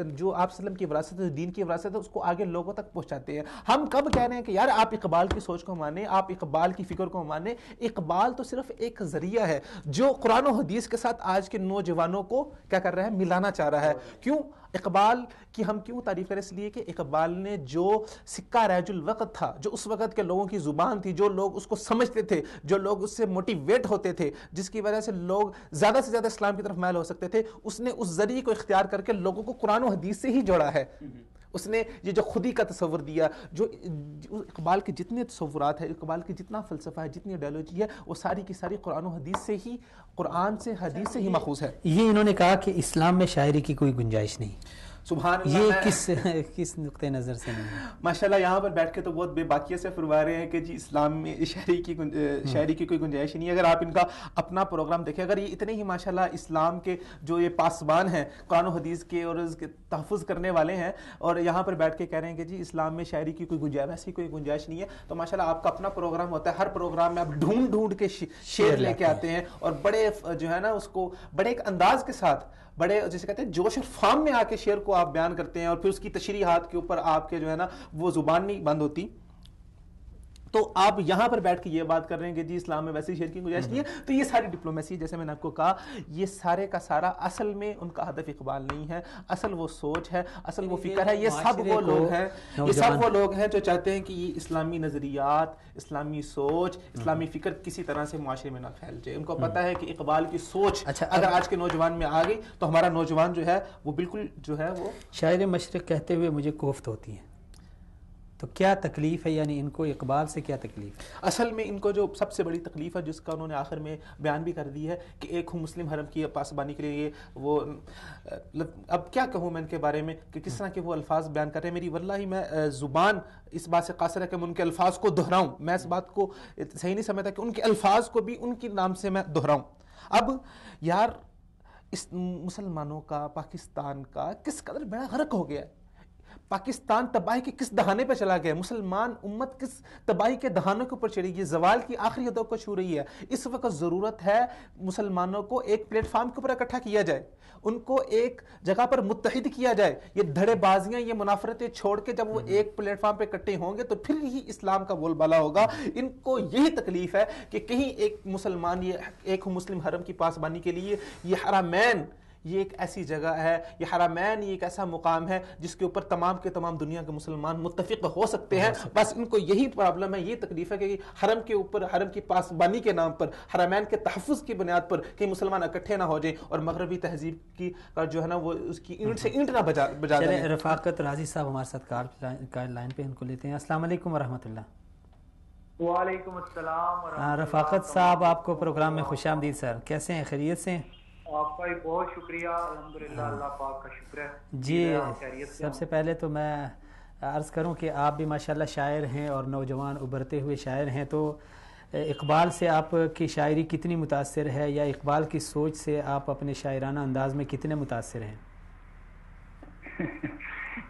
جو آپ وسلم کی وراثت ہے، دین کی وراثت ہے، اس کو آگے لوگوں تک پہنچاتے ہیں۔ ہم کب کہہ رہے ہیں کہ یار آپ اقبال کی سوچ کو مانیں، آپ اقبال کی فکر کو مانیں؟ اقبال تو صرف ایک ذریعہ ہے جو قرآن و حدیث کے ساتھ آج کے نوجوانوں کو کیا کر رہا ہے، ملانا چاہ رہا ہے۔ کیوں اقبال کی ہم کیوں تعریف کریں؟ اس لیے کہ اقبال نے جو سکہ رائج الوقت تھا، جو اس وقت کے لوگوں کی زبان تھی، جو لوگ اس کو سمجھتے تھے، جو لوگ اس سے موٹیویٹ ہوتے تھے، جس کی وجہ سے لوگ زیادہ سے زیادہ اسلام کی طرف مائل ہو سکتے تھے، اس نے اس ذریعے کو اختیار کر کے لوگوں کو قرآن و حدیث سے ہی جوڑا ہے۔ اس نے یہ جو خودی کا تصور دیا، جو اقبال کے جتنے تصورات ہیں، اقبال کی جتنا فلسفہ ہے، جتنی آئیڈیالوجی ہے، وہ ساری کی ساری قرآن و حدیث سے ہی، قرآن سے، حدیث سے ہی ماخوذ ہے۔ یہ انہوں نے کہا کہ اسلام میں شاعری کی کوئی گنجائش نہیں۔ سبحان اللہ۔ یہ کس نقطۂ نظر سے نہیں ہے؟ ماشاءاللہ یہاں پر بیٹھ کے تو بہت بے باکیت سے فرما رہے ہیں کہ جی اسلام میں شاعری کی کوئی گنجائش نہیں ہے۔ اگر آپ ان کا اپنا پروگرام دیکھیں، اگر یہ اتنے ہی ماشاءاللہ اسلام کے جو یہ پاسبان ہیں، قرآن و حدیث کے اور اس کے تحفظ کرنے والے ہیں، اور یہاں پر بیٹھ کے کہہ رہے ہیں کہ جی اسلام میں شاعری کی کوئی گنجائش، ایسی کوئی گنجائش نہیں ہے، تو ماشاءاللہ آپ کا اپنا پروگرام ہوتا ہے، ہر پروگرام میں آپ ڈھونڈ کے شعر لے کے آتے ہیں، اور بڑے جو ہے نا اس کو بڑے ایک انداز کے ساتھ، بڑے جیسے کہتے ہیں جوش اور فام میں آ کے شعر کو آپ بیان کرتے ہیں، اور پھر اس کی تشریحات کے اوپر آپ کے جو ہے نا وہ زبان نہیں بند ہوتی۔ تو آپ یہاں پر بیٹھ کے یہ بات کر رہے ہیں کہ جی اسلام میں ویسے شعر کی گنجائش نہیں ہے، تو یہ ساری ڈپلومیسی، جیسے میں نے آپ کو کہا، یہ سارے کا سارا اصل میں ان کا ہدف اقبال نہیں ہے، اصل وہ سوچ ہے، اصل وہ فکر ہے۔ یہ سب وہ لوگ ہیں، یہ سب وہ لوگ ہیں جو چاہتے ہیں کہ یہ اسلامی نظریات، اسلامی سوچ، اسلامی فکر کسی طرح سے معاشرے میں نہ پھیل جائے۔ ان کو پتہ ہے کہ اقبال کی سوچ اگر آج کے نوجوان میں آ گئی تو ہمارا نوجوان جو ہے وہ بالکل جو ہے وہ شاعر مشرق کہتے ہوئے مجھے کوفت ہوتی ہے، تو کیا تکلیف ہے؟ یعنی ان کو اقبال سے کیا تکلیف ہے؟ اصل میں ان کو جو سب سے بڑی تکلیف ہے، جس کا انہوں نے آخر میں بیان بھی کر دی ہے کہ ایک ہوں مسلم حرم کی پاسبانی کے لیے وہ، اب کیا کہوں میں ان کے بارے میں کہ کس طرح کے وہ الفاظ بیان کر رہے ہیں۔ میری واللہ میں زبان اس بات سے قاصر ہے کہ میں ان کے الفاظ کو دہراؤں، میں اس بات کو صحیح نہیں سمجھتا کہ ان کے الفاظ کو بھی ان کے نام سے میں دہراؤں۔ اب یار اس مسلمانوں کا، پاکستان کا کس قدر بڑا غرق ہو گیا ہے، پاکستان تباہی کے کس دہانے پہ چلا گیا، مسلمان امت کس تباہی کے دہانوں کے اوپر چڑھی گئی، زوال کی آخری حدوں کو چھو رہی ہے۔ اس وقت ضرورت ہے مسلمانوں کو ایک پلیٹ فارم کے اوپر اکٹھا کیا جائے، ان کو ایک جگہ پر متحد کیا جائے۔ یہ دھڑے بازیاں، یہ منافرتیں چھوڑ کے جب وہ ایک پلیٹ فارم پہ اکٹھے ہوں گے تو پھر ہی اسلام کا بول بالا ہوگا۔ ان کو یہی تکلیف ہے کہ کہیں ایک مسلمان، یہ ایک مسلم حرم کی پاسبانی کے لیے یہ حرمین، یہ ایک ایسی جگہ ہے، یہ حرمین یہ ایک ایسا مقام ہے جس کے اوپر تمام کے تمام دنیا کے مسلمان متفق ہو سکتے ہیں۔ بس ان کو یہی پرابلم ہے، یہ تکلیف ہے کہ حرم کے اوپر، حرم کی پاسبانی کے نام پر، حرمین کے تحفظ کی بنیاد پر کہ مسلمان اکٹھے نہ ہو جائیں اور مغربی تہذیب کی جو ہے نا وہ اس کی اینٹ سے اینٹ نہ بجا دیں۔ رفاقت رازی صاحب ہمارے ساتھ کال لائن پہ، ان کو لیتے ہیں۔ السلام علیکم ورحمۃ اللہ۔ وعلیکم السلام۔ رفاقت صاحب آپ کو پروگرام میں خوش آمدید سر، کیسے ہیں؟ خیریت سے؟ آپ کا بھی بہت شکریہ، الحمدللہ، اللہ پاک کا شکر ہے جی۔ سب سے پہلے تو میں عرض کروں کہ آپ بھی ماشاءاللہ شاعر ہیں اور نوجوان ابھرتے ہوئے شاعر ہیں، تو اقبال سے آپ کی شاعری کتنی متاثر ہے، یا اقبال کی سوچ سے آپ اپنے شاعرانہ انداز میں کتنے متاثر ہیں؟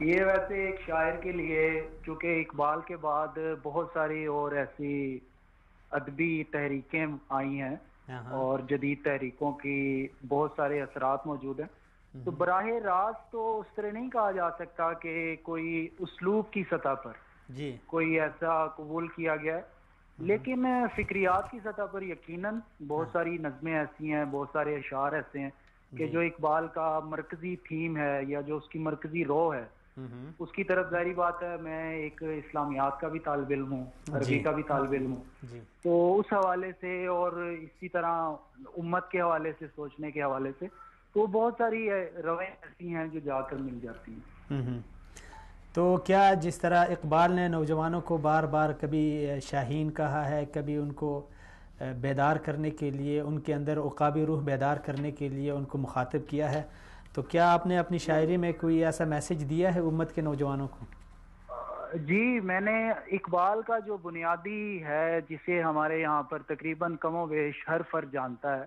یہ ویسے ایک شاعر کے لیے، چونکہ اقبال کے بعد بہت ساری اور ایسی ادبی تحریکیں آئی ہیں اور جدید تحریکوں کی بہت سارے اثرات موجود ہیں، تو براہ راست تو اس طرح نہیں کہا جا سکتا کہ کوئی اسلوب کی سطح پر کوئی ایسا قبول کیا گیا ہے، لیکن فکریات کی سطح پر یقیناً بہت ساری نظمیں ایسی ہیں، بہت سارے اشعار ایسے ہیں کہ جو اقبال کا مرکزی تھیم ہے یا جو اس کی مرکزی رو ہے، اس کی طرف ظاہری بات ہے میں ایک اسلامیات کا بھی طالب علم ہوں، عربی کا بھی طالب علم ہوں، تو اس حوالے سے اور اسی طرح امت کے حوالے سے، سوچنے کے حوالے سے، تو بہت ساری رویں ایسی ہیں جو جا کر مل جاتی ہیں۔ تو کیا جس طرح اقبال نے نوجوانوں کو بار بار کبھی شاہین کہا ہے، کبھی ان کو بیدار کرنے کے لیے، ان کے اندر عقابی روح بیدار کرنے کے لیے ان کو مخاطب کیا ہے، تو کیا آپ نے اپنی شاعری میں کوئی ایسا میسج دیا ہے امت کے نوجوانوں کو؟ جی، میں نے اقبال کا جو بنیادی ہے، جسے ہمارے یہاں پر تقریباً کم و بیش ہر فرد جانتا ہے،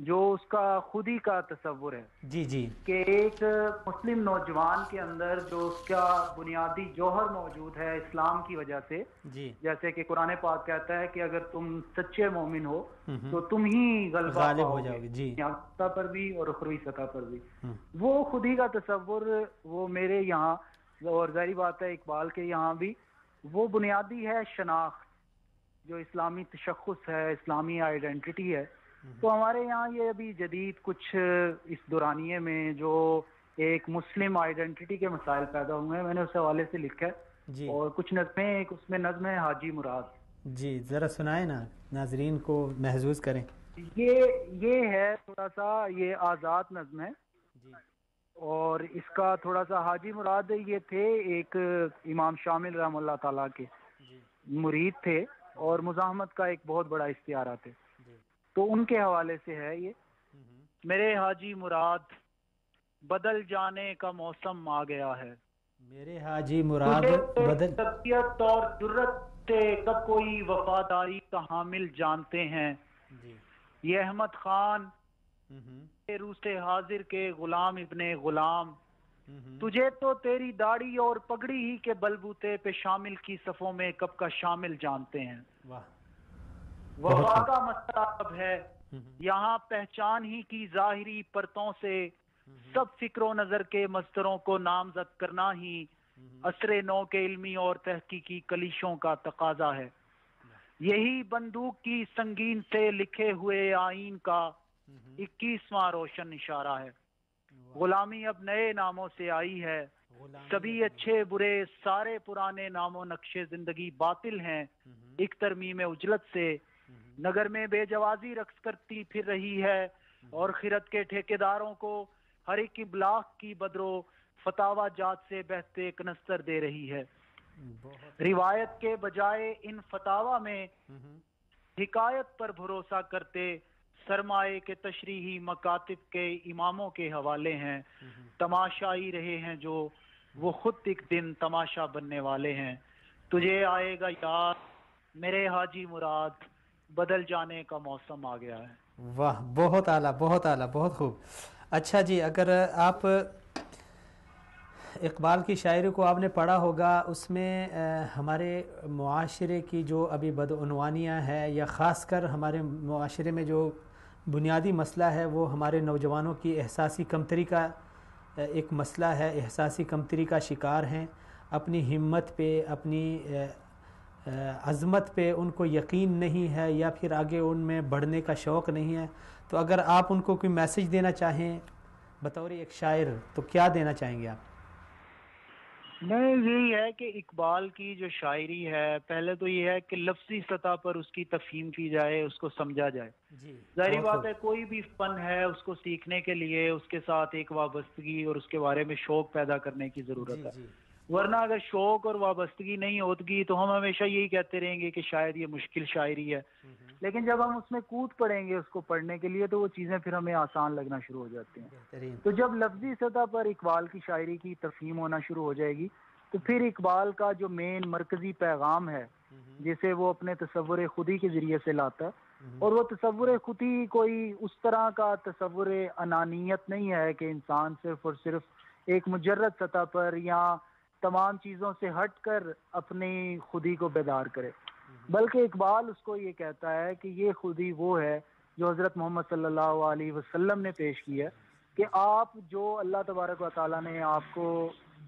جو اس کا خودی کا تصور ہے جی جی کہ ایک مسلم نوجوان کے اندر جو اس کا بنیادی جوہر موجود ہے اسلام کی وجہ سے، جی جیسے کہ قرآن پاک کہتا ہے کہ اگر تم سچے مومن ہو تو تم ہی غالب ہو جاؤ گے، جی یہاں سطح پر بھی اور اخروی سطح پر بھی. وہ خودی کا تصور وہ میرے یہاں، اور ظاہری بات ہے اقبال کے یہاں بھی، وہ بنیادی ہے شناخت جو اسلامی تشخص ہے، اسلامی آئیڈینٹی ہے. تو ہمارے یہاں یہ ابھی جدید کچھ اس دورانیے میں جو ایک مسلم آئیڈینٹی کے مسائل پیدا ہوئے ہیں، میں نے اس حوالے سے لکھا ہے جی اور کچھ نظمیں، ایک اس میں نظم ہے حاجی مراد. جی ذرا سنائیں نا، ناظرین کو محظوظ کریں. یہ ہے تھوڑا سا، یہ آزاد نظم ہے اور اس کا تھوڑا سا حاجی مراد یہ تھے ایک امام شامل رحم اللہ تعالیٰ کے مرید تھے اور مزاحمت کا ایک بہت بڑا اشتہارہ تھے، تو ان کے حوالے سے ہے یہ. میرے حاجی مراد بدل جانے کا موسم آ گیا ہے، میرے حاجی مراد بدل طبیعت اور جرت سے کب کوئی وفاداری کا حامل جانتے ہیں. یہ احمد خان روس حاضر کے غلام ابن غلام، تجھے تو تیری داڑھی اور پگڑی ہی کے بلبوتے پہ شامل کی صفوں میں کب کا شامل جانتے ہیں. وفا کا مسئلہ اب ہے یہاں پہچان ہی کی ظاہری پرتوں سے، سب فکر و نظر کے مصدروں کو نامزد کرنا ہی عصر نو کے علمی اور تحقیقی کلیشوں کا تقاضا ہے. یہی بندوق کی سنگین سے لکھے ہوئے آئین کا 21واں روشن اشارہ ہے. غلامی اب نئے ناموں سے آئی ہے، سبھی اچھے برے سارے پرانے نام و نقش زندگی باطل ہیں. ایک ترمیم اجلت سے نگر میں بے جوازی رقص کرتی پھر رہی ہے اور خیرت کے ٹھیکیداروں کو ہر ایک ابلاغ کی بدرو فتاوا جات سے بہتے کنستر دے رہی ہے. روایت کے بجائے ان فتاوا میں حکایت پر بھروسہ کرتے سرمایے کے تشریحی مکاتب کے اماموں کے حوالے ہیں. تماشائی رہے ہیں جو وہ خود ایک دن تماشا بننے والے ہیں. تجھے آئے گا یاد میرے حاجی مراد بدل جانے کا موسم آ گیا ہے. واہ، بہت اعلیٰ، بہت اعلیٰ، بہت خوب. اچھا جی، اگر آپ اقبال کی شاعری کو آپ نے پڑھا ہوگا، اس میں ہمارے معاشرے کی جو ابھی بدعنوانیاں ہیں، یا خاص کر ہمارے معاشرے میں جو بنیادی مسئلہ ہے وہ ہمارے نوجوانوں کی احساسی کمتری کا ایک مسئلہ ہے. احساسی کمتری کا شکار ہیں، اپنی ہمت پہ، اپنی عظمت پہ ان کو یقین نہیں ہے، یا پھر آگے ان میں بڑھنے کا شوق نہیں ہے. تو اگر آپ ان کو کوئی میسج دینا چاہیں بطور ایک شاعر تو کیا دینا چاہیں گے آپ؟ نہیں، یہی ہے کہ اقبال کی جو شاعری ہے، پہلے تو یہ ہے کہ لفظی سطح پر اس کی تفہیم کی جائے، اس کو سمجھا جائے. ظاہری بات ہے کوئی بھی فن ہے اس کو سیکھنے کے لیے اس کے ساتھ ایک وابستگی اور اس کے بارے میں شوق پیدا کرنے کی ضرورت ہے. ورنہ اگر شوق اور وابستگی نہیں ہوگی تو ہم ہمیشہ یہی کہتے رہیں گے کہ شاید یہ مشکل شاعری ہے. لیکن جب ہم اس میں کود پڑیں گے اس کو پڑھنے کے لیے تو وہ چیزیں پھر ہمیں آسان لگنا شروع ہو جاتی ہیں. تو جب لفظی سطح پر اقبال کی شاعری کی تفہیم ہونا شروع ہو جائے گی تو پھر اقبال کا جو مین مرکزی پیغام ہے جسے وہ اپنے تصور خودی کے ذریعے سے لاتا ہے، اور وہ تصور خودی کوئی اس طرح کا تصور انانیت نہیں ہے کہ انسان صرف اور صرف ایک مجرد سطح پر یا تمام چیزوں سے ہٹ کر اپنی خودی کو بیدار کرے، بلکہ اقبال اس کو یہ کہتا ہے کہ یہ خودی وہ ہے جو حضرت محمد صلی اللہ علیہ وسلم نے پیش کی ہے، کہ آپ جو اللہ تبارک و تعالیٰ نے آپ کو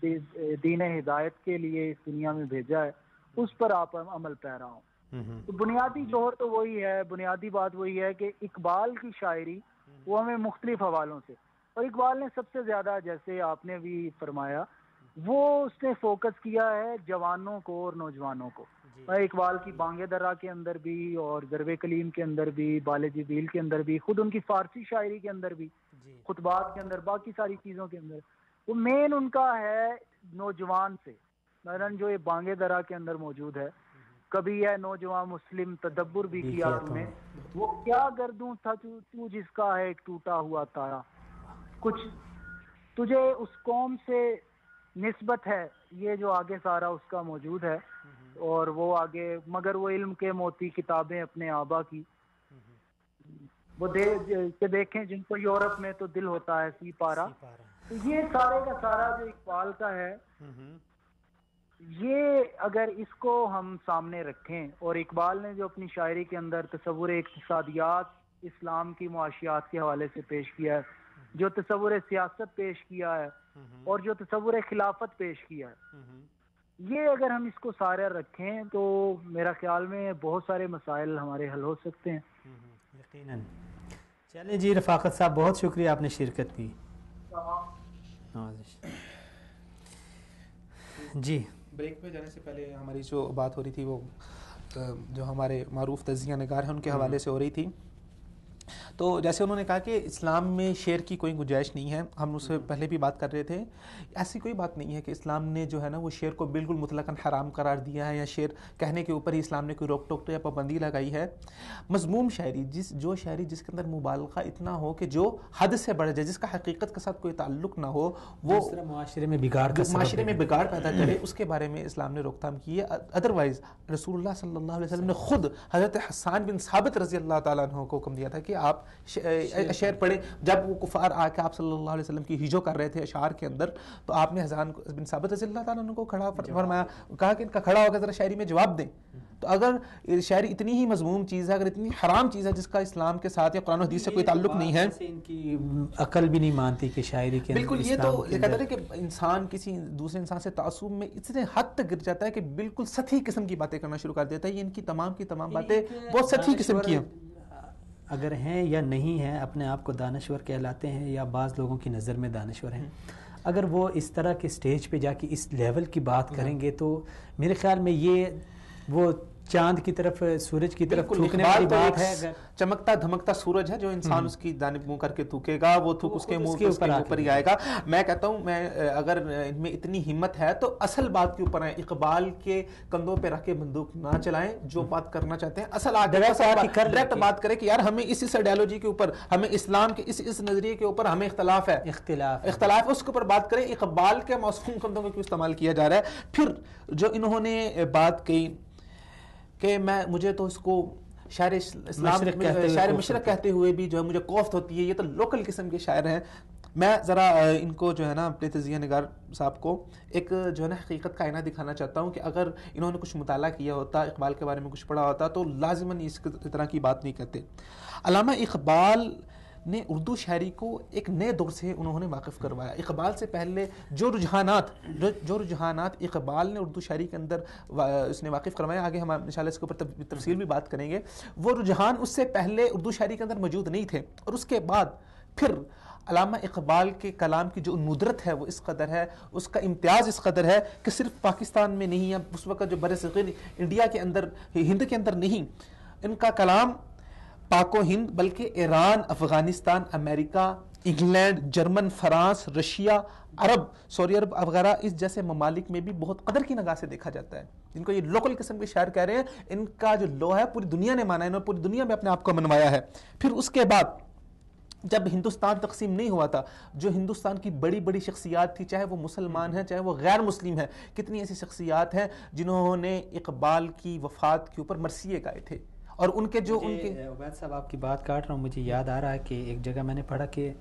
دین ہدایت کے لیے اس دنیا میں بھیجا ہے اس پر آپ عمل پیرا ہوں. تو بنیادی جوہر تو وہی ہے، بنیادی بات وہی ہے کہ اقبال کی شاعری وہ ہمیں مختلف حوالوں سے، اور اقبال نے سب سے زیادہ جیسے آپ نے بھی فرمایا وہ اس نے فوکس کیا ہے جوانوں کو اور نوجوانوں کو. اقبال کی بانگ درا کے اندر بھی اور ضرب کلیم کے اندر بھی، بال جبیل کے اندر بھی، خود ان کی فارسی شاعری کے اندر بھی، خطبات کے اندر، باقی ساری چیزوں کے اندر وہ مین ان کا ہے نوجوان سے. مثلا جو یہ بانگ درا کے اندر موجود ہے، کبھی ہے نوجوان مسلم تدبر بھی کیا تم نے، وہ کیا گردوں تھا تو جس کا ہے ایک ٹوٹا ہوا تارا، کچھ تجھے اس قوم سے نسبت ہے، یہ جو آگے سارا اس کا موجود ہے. اور وہ آگے مگر وہ علم کے موتی کتابیں اپنے آبا کی، وہ دیکھیں جن کو یورپ میں تو دل ہوتا ہے سی پارا. یہ سارے کا سارا جو اقبال کا ہے یہ اگر اس کو ہم سامنے رکھیں, اور اقبال نے جو اپنی شاعری کے اندر تصور اقتصادیات اسلام کی معاشیات کے حوالے سے پیش کیا ہے, جو تصور سیاست پیش کیا ہے, اور جو تصور خلافت پیش کیا ہے, یہ اگر ہم اس کو سارا رکھیں تو میرا خیال میں بہت سارے مسائل ہمارے حل ہو سکتے ہیں. یقیناً. چلیں جی رفاقت صاحب, بہت شکریہ آپ نے شرکت کی. جی بریک پہ جانے سے پہلے ہماری جو بات ہو رہی تھی وہ جو ہمارے معروف تجزیہ نگار ہیں ان کے حوالے سے ہو رہی تھی. تو جیسے انہوں نے کہا کہ اسلام میں شعر کی کوئی گنجائش نہیں ہے, ہم اس سے پہلے بھی بات کر رہے تھے, ایسی کوئی بات نہیں ہے کہ اسلام نے جو ہے نا وہ شعر کو بالکل مطلقاً حرام قرار دیا ہے, یا شعر کہنے کے اوپر ہی اسلام نے کوئی روک ٹوک یا پابندی لگائی ہے. مذموم شاعری جو شاعری جس کے اندر مبالغہ اتنا ہو کہ جو حد سے بڑھ جائے, جس کا حقیقت کے ساتھ کوئی تعلق نہ ہو, وہ معاشرے میں بگاڑ پیدا کرے, اس کے بارے میں اسلام نے روک تھام کی ہے. ادروائز رسول اللہ صلی اللہ علیہ وسلم نے خود حضرت حسان بن ثابت رضی اللہ تعالیٰ عنہ کو حکم دیا تھا کہ آپ شعر پڑھیں. جب وہ کفار آ کے آپ صلی اللہ علیہ وسلم کی ہجو کر رہے تھے اشعار کے اندر, تو آپ نے حسان بن ثابت رضی اللہ تعالیٰ عنہ کو کھڑا فرمایا, کہا کہ ان کا کھڑا ہو کے ذرا شاعری میں جواب دیں. تو اگر شاعری اتنی ہی مذموم چیز ہے, اگر اتنی حرام چیز ہے جس کا اسلام کے ساتھ یا قرآن و حدیث سے کوئی تعلق نہیں ہے, ان کی عقل بھی نہیں مانتی کہ شاعری کے بالکل. یہ تو کہتے ہیں کہ انسان کسی دوسرے انسان سے تعصب میں اتنے حد تک گر جاتا ہے کہ بالکل سطحی قسم کی باتیں کرنا شروع کر دیتا ہے. یہ ان کی تمام باتیں بہت سطحی قسم کی ہیں. اگر ہیں یا نہیں ہیں, اپنے آپ کو دانشور کہلاتے ہیں یا بعض لوگوں کی نظر میں دانشور ہیں, اگر وہ اس طرح کے سٹیج پہ جا کے اس لیول کی بات کریں گے تو میرے خیال میں یہ وہ چاند کی طرف سورج کی طرف تھوکنے والی بات ہے. چمکتا دھمکتا سورج ہے جو انسان اس کی جانب منہ کر کے تھوکے گا, وہ تھوک اس کے منہ کے اوپر ہی آئے گا. میں کہتا ہوں میں اگر ان میں اتنی ہمت ہے تو اصل بات کے اوپر آئیں, اقبال کے کندھوں پہ رکھ کے بندوق نہ چلائیں, جو بات کرنا چاہتے ہیں اصل ڈائریکٹ بات کریں کہ یار ہمیں اس آئیڈیالوجی کے اوپر, ہمیں اسلام کے اس نظریے کے اوپر ہمیں اختلاف ہے, اختلاف اس کے اوپر بات کریں. اقبال کے معصوم کندھوں کو کیوں استعمال کیا جا رہا ہے؟ پھر جو انہوں نے بات کہی کہ مجھے تو اس کو شاعر مشرق کہتے ہوئے بھی جو ہے مجھے کوفت ہوتی ہے, یہ تو لوکل قسم کے شاعر ہیں. میں ذرا ان کو جو ہے نا اپنے تجزیہ نگار صاحب کو ایک جو ہے نا حقیقت کا آئینہ دکھانا چاہتا ہوں کہ اگر انہوں نے کچھ مطالعہ کیا ہوتا, اقبال کے بارے میں کچھ پڑھا ہوتا, تو لازماً اس طرح کی بات نہیں کرتے. علامہ اقبال نے اردو شاعری کو ایک نئے دور سے انہوں نے واقف کروایا. اقبال سے پہلے جو رجحانات اقبال نے اردو شاعری کے اندر اس نے واقف کروایا, آگے ہم انشاءاللہ اس کے اوپر تفصیل بھی بات کریں گے, وہ رجحان اس سے پہلے اردو شاعری کے اندر موجود نہیں تھے. اور اس کے بعد پھر علامہ اقبال کے کلام کی جو ندرت ہے وہ اس قدر ہے, اس کا امتیاز اس قدر ہے کہ صرف پاکستان میں نہیں ہے, اس وقت جو برصغیر انڈیا کے اندر, ہند کے اندر نہیں, ان کا کلام پاک و ہند بلکہ ایران, افغانستان, امریکہ, انگلینڈ, جرمن, فرانس, رشیا, عرب, سعودی عرب وغیرہ اس جیسے ممالک میں بھی بہت قدر کی نگاہ سے دیکھا جاتا ہے. جن کو یہ لوکل قسم کے شاعر کہہ رہے ہیں, ان کا جو لو ہے پوری دنیا نے مانا ہے, انہوں نے پوری دنیا میں اپنے آپ کو منوایا ہے. پھر اس کے بعد جب ہندوستان تقسیم نہیں ہوا تھا, جو ہندوستان کی بڑی بڑی شخصیات تھی, چاہے وہ مسلمان ہیں چاہے وہ غیر مسلم ہیں, کتنی ایسی شخصیات ہیں جنہوں نے اقبال کی وفات کے اوپر مرثیے گائے تھے. اور ان کے جو عبید صاحب آپ کی بات کاٹ رہا ہوں, مجھے یاد آ رہا ہے کہ ایک جگہ میں نے پڑھا کہ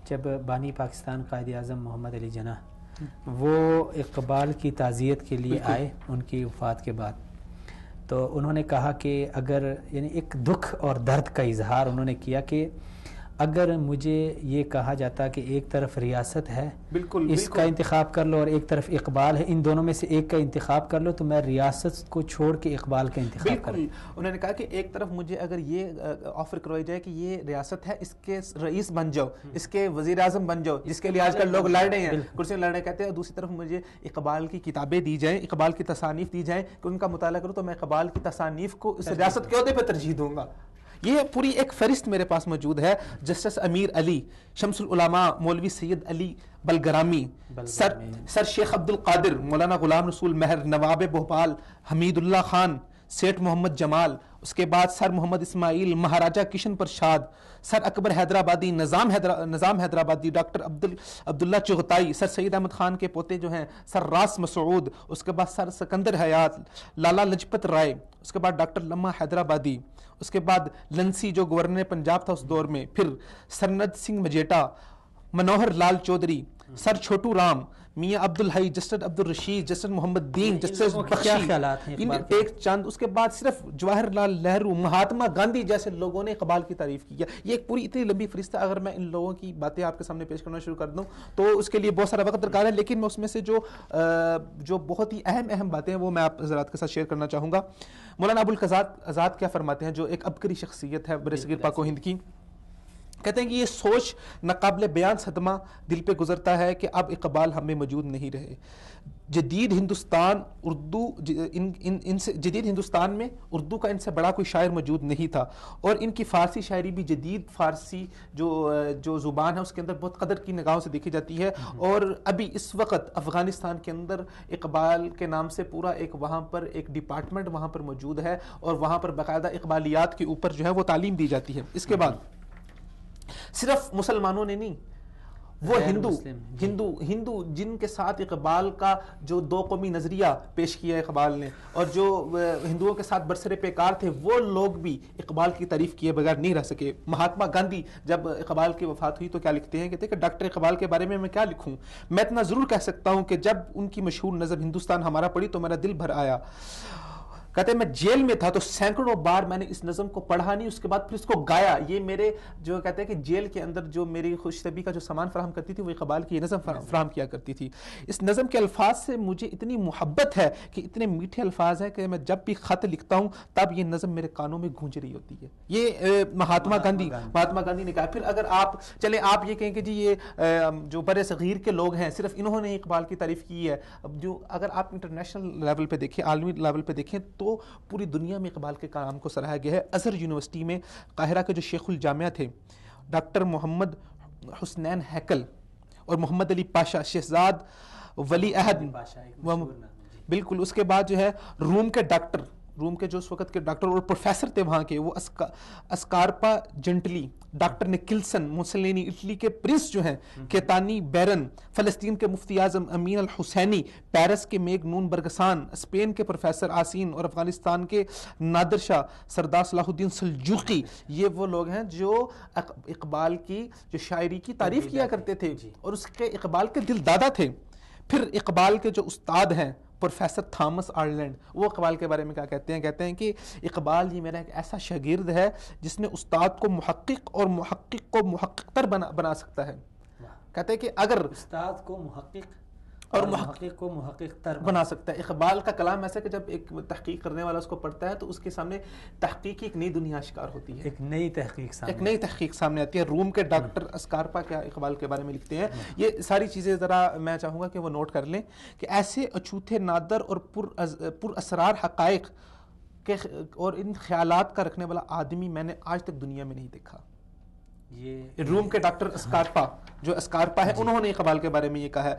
جب بانی پاکستان قائد اعظم محمد علی جناح وہ اقبال کی تعزیت کے لیے آئے ان کی وفات کے بعد, تو انہوں نے کہا کہ اگر یعنی ایک دکھ اور درد کا اظہار انہوں نے کیا کہ اگر مجھے یہ کہا جاتا کہ ایک طرف ریاست ہے اس کا انتخاب کر لو اور ایک طرف اقبال ہے, ان دونوں میں سے ایک کا انتخاب کر لو, تو میں ریاست کو چھوڑ کے اقبال کا انتخاب کروں. انہوں نے کہا کہ ایک طرف مجھے اگر یہ آفر کروائی جائے کہ یہ ریاست ہے, اس کے رئیس بن جاؤ, اس کے وزیر اعظم بن جاؤ, جس کے لیے آج کل لوگ لڑ رہے ہیں, کرسیاں لڑ رہے کہتے ہیں, اور دوسری طرف مجھے اقبال کی کتابیں دی جائیں, اقبال کی تصانیف دی جائیں کہ ان کا مطالعہ کروں, تو میں اقبال کی تصانیف کو اس ریاست کے عہدے پہ ترجیح دوں گا. یہ پوری ایک فہرست میرے پاس موجود ہے. جسٹس امیر علی, شمس العلماء مولوی سید علی بلگرامی, سر شیخ عبد القادر, مولانا غلام رسول مہر, نواب بھوپال حمید اللہ خان, سیٹھ محمد جمال، اس کے بعد سر محمد اسماعیل، مہاراجہ کشن پرشاد، سر اکبر حیدرآبادی، نظام حیدرآبادی، ڈاکٹر عبداللہ چغتائی، سر سید احمد خان کے پوتے جو ہیں سر راس مسعود، اس کے بعد سر سکندر حیات، لالا لجپت رائے، اس کے بعد ڈاکٹر لمحہ حیدرآبادی، اس کے بعد لنسی جو گورنر پنجاب تھا اس دور میں، پھر سرند سنگھ مجیٹا، منوہر لال چودھری، سر چھوٹو رام، میاں عبدالحی، جسٹس عبدالرشید، جسٹس محمد دین، جسٹس بخشی، ان ایک چند، اس کے بعد صرف جواہر لال نہرو، مہاتما گاندھی جیسے لوگوں نے اقبال کی تعریف کی ہے. یہ ایک پوری اتنی لمبی فہرست ہے. اگر میں ان لوگوں کی باتیں آپ کے سامنے پیش کرنا شروع کر دوں تو اس کے لیے بہت سارا وقت درکار ہے, لیکن میں اس میں سے جو بہت ہی اہم باتیں ہیں وہ میں آپ حضرات کے ساتھ شیئر کرنا چاہوں گا. مولانا ابوالقاسم آزاد کیا فرماتے ہیں, جو ایک عبقری شخصیت ہے برصغیر پاک و ہند کی, کہتے ہیں کہ یہ سوچ ناقابل بیان صدمہ دل پہ گزرتا ہے کہ اب اقبال ہم میں موجود نہیں رہے. جدید ہندوستان میں اردو کا ان سے بڑا کوئی شاعر موجود نہیں تھا, اور ان کی فارسی شاعری بھی جدید فارسی جو زبان ہے اس کے اندر بہت قدر کی نگاہوں سے دیکھی جاتی ہے. اور ابھی اس وقت افغانستان کے اندر اقبال کے نام سے پورا ایک وہاں پر ایک ڈپارٹمنٹ وہاں پر موجود ہے, اور وہاں پر باقاعدہ اقبالیات کے اوپر جو ہے وہ تعلیم دی جاتی ہے. اس کے بعد صرف مسلمانوں نے نہیں, وہ ہندو جن کے ساتھ اقبال کا جو دو قومی نظریہ پیش کیا اقبال نے, اور جو ہندوؤں کے ساتھ برسر پیکار تھے, وہ لوگ بھی اقبال کی تعریف کیے بغیر نہیں رہ سکے. مہاتما گاندھی جب اقبال کی وفات ہوئی تو کیا لکھتے ہیں, کہتے ہیں کہ ڈاکٹر اقبال کے بارے میں کیا لکھوں, میں اتنا ضرور کہہ سکتا ہوں کہ جب ان کی مشہور نظم ہندوستان ہمارا پڑھی تو میرا دل بھر آیا. کہتے ہیں میں جیل میں تھا تو سینکڑوں بار میں نے اس نظم کو پڑھا نہیں, اس کے بعد پھر اس کو گایا. یہ میرے جو کہتے ہیں کہ جیل کے اندر جو میری خوش طبی کا جو سامان فراہم کرتی تھی وہ اقبال کی یہ نظم فراہم کیا کرتی تھی. اس نظم کے الفاظ سے مجھے اتنی محبت ہے کہ اتنے میٹھے الفاظ ہیں کہ میں جب بھی خط لکھتا ہوں تب یہ نظم میرے کانوں میں گونج رہی ہوتی ہے. یہ مہاتما گاندھی نے کہا. پھر اگر آپ چلیں آپ یہ کہیں کہ جی یہ جو بر صغیر کے لوگ ہیں صرف انہوں نے اقبال کی تعریف کی ہے, جو اگر آپ انٹرنیشنل لیول پہ دیکھیں, عالمی لیول پہ دیکھیں تو پوری دنیا میں اقبال کے کلام کو سراہا گیا ہے. ازہر یونیورسٹی میں قاہرہ کے جو شیخ الجامعہ تھے ڈاکٹر محمد حسنین ہیکل اور محمد علی پاشا, شہزاد ولی عہد, بالکل. اس کے بعد جو ہے روم کے جو اس وقت کے ڈاکٹر اور پروفیسر تھے وہاں کے, وہ اسکارپا جنٹلی, ڈاکٹر نکلسن موسولینی, اٹلی کے پرنس جو ہیں کیتانی بیرن, فلسطین کے مفتی اعظم امین الحسینی, پیرس کے میگ نون برگسان, اسپین کے پروفیسر آسین, اور افغانستان کے نادر شاہ, سردار صلاح الدین سلجوقی. یہ وہ لوگ ہیں جو اقبال کی جو شاعری کی تعریف کیا کرتے تھے اور اس کے اقبال کے دل دادا تھے. پھر اقبال کے جو استاد ہیں پروفیسر تھامس آئرلینڈ, وہ اقبال کے بارے میں کیا کہتے ہیں, کہتے ہیں کہ اقبال یہ میرا ایک ایسا شاگرد ہے جس نے استاد کو محقق اور محقق کو محقق تر بنا سکتا ہے. کہتے ہیں کہ اگر استاد کو محقق اور محقق کو محقق تر بنا سکتا ہے. اقبال کا کلام ایسا کہ جب ایک تحقیق کرنے والا اس کو پڑھتا ہے تو اس کے سامنے تحقیق کی ایک نئی دنیا اشکار ہوتی ہے, ایک نئی تحقیق سامنے آتی ہے. روم کے ڈاکٹر اسکارپا کیا اقبال کے بارے میں لکھتے ہیں. یہ ساری چیزیں ذرا میں چاہوں گا کہ وہ نوٹ کر لیں کہ ایسے اچھوتے نادر اور پر اسرار حقائق کے اور ان خیالات کا رکھنے والا آدمی میں نے آج تک دنیا میں نہیں دیکھا. یہ روم کے ڈاکٹر اسکارپا ہے, انہوں نے اقبال کے بارے میں یہ کہا ہے.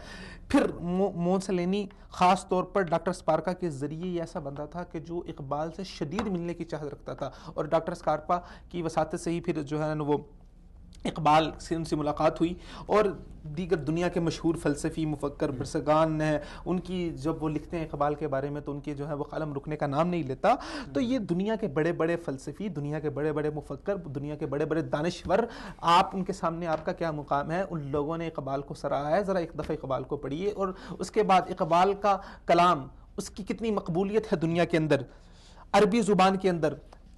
پھر موسولینی خاص طور پر ڈاکٹر اسپارکا کے ذریعے یہ ایسا بندہ تھا کہ جو اقبال سے شدید ملنے کی چاہت رکھتا تھا, اور ڈاکٹر اسکارپا کی وساطت سے ہی پھر جو ہے وہ اقبال سے ان سے ملاقات ہوئی. اور دیگر دنیا کے مشہور فلسفی مفکر برسگان ہیں, ان کی جب وہ لکھتے ہیں اقبال کے بارے میں تو ان کے جو ہے وہ قلم رکنے کا نام نہیں لیتا. تو یہ دنیا کے بڑے بڑے فلسفی, دنیا کے بڑے بڑے مفکر, دنیا کے بڑے بڑے دانشور, آپ ان کے سامنے آپ کا کیا مقام ہے, ان لوگوں نے اقبال کو سراہا ہے. ذرا ایک دفعہ اقبال کو پڑھیے, اور اس کے بعد اقبال کا کلام, اس کی کتنی مقبولیت ہے دنیا کے اندر, عربی زبان کے اندر,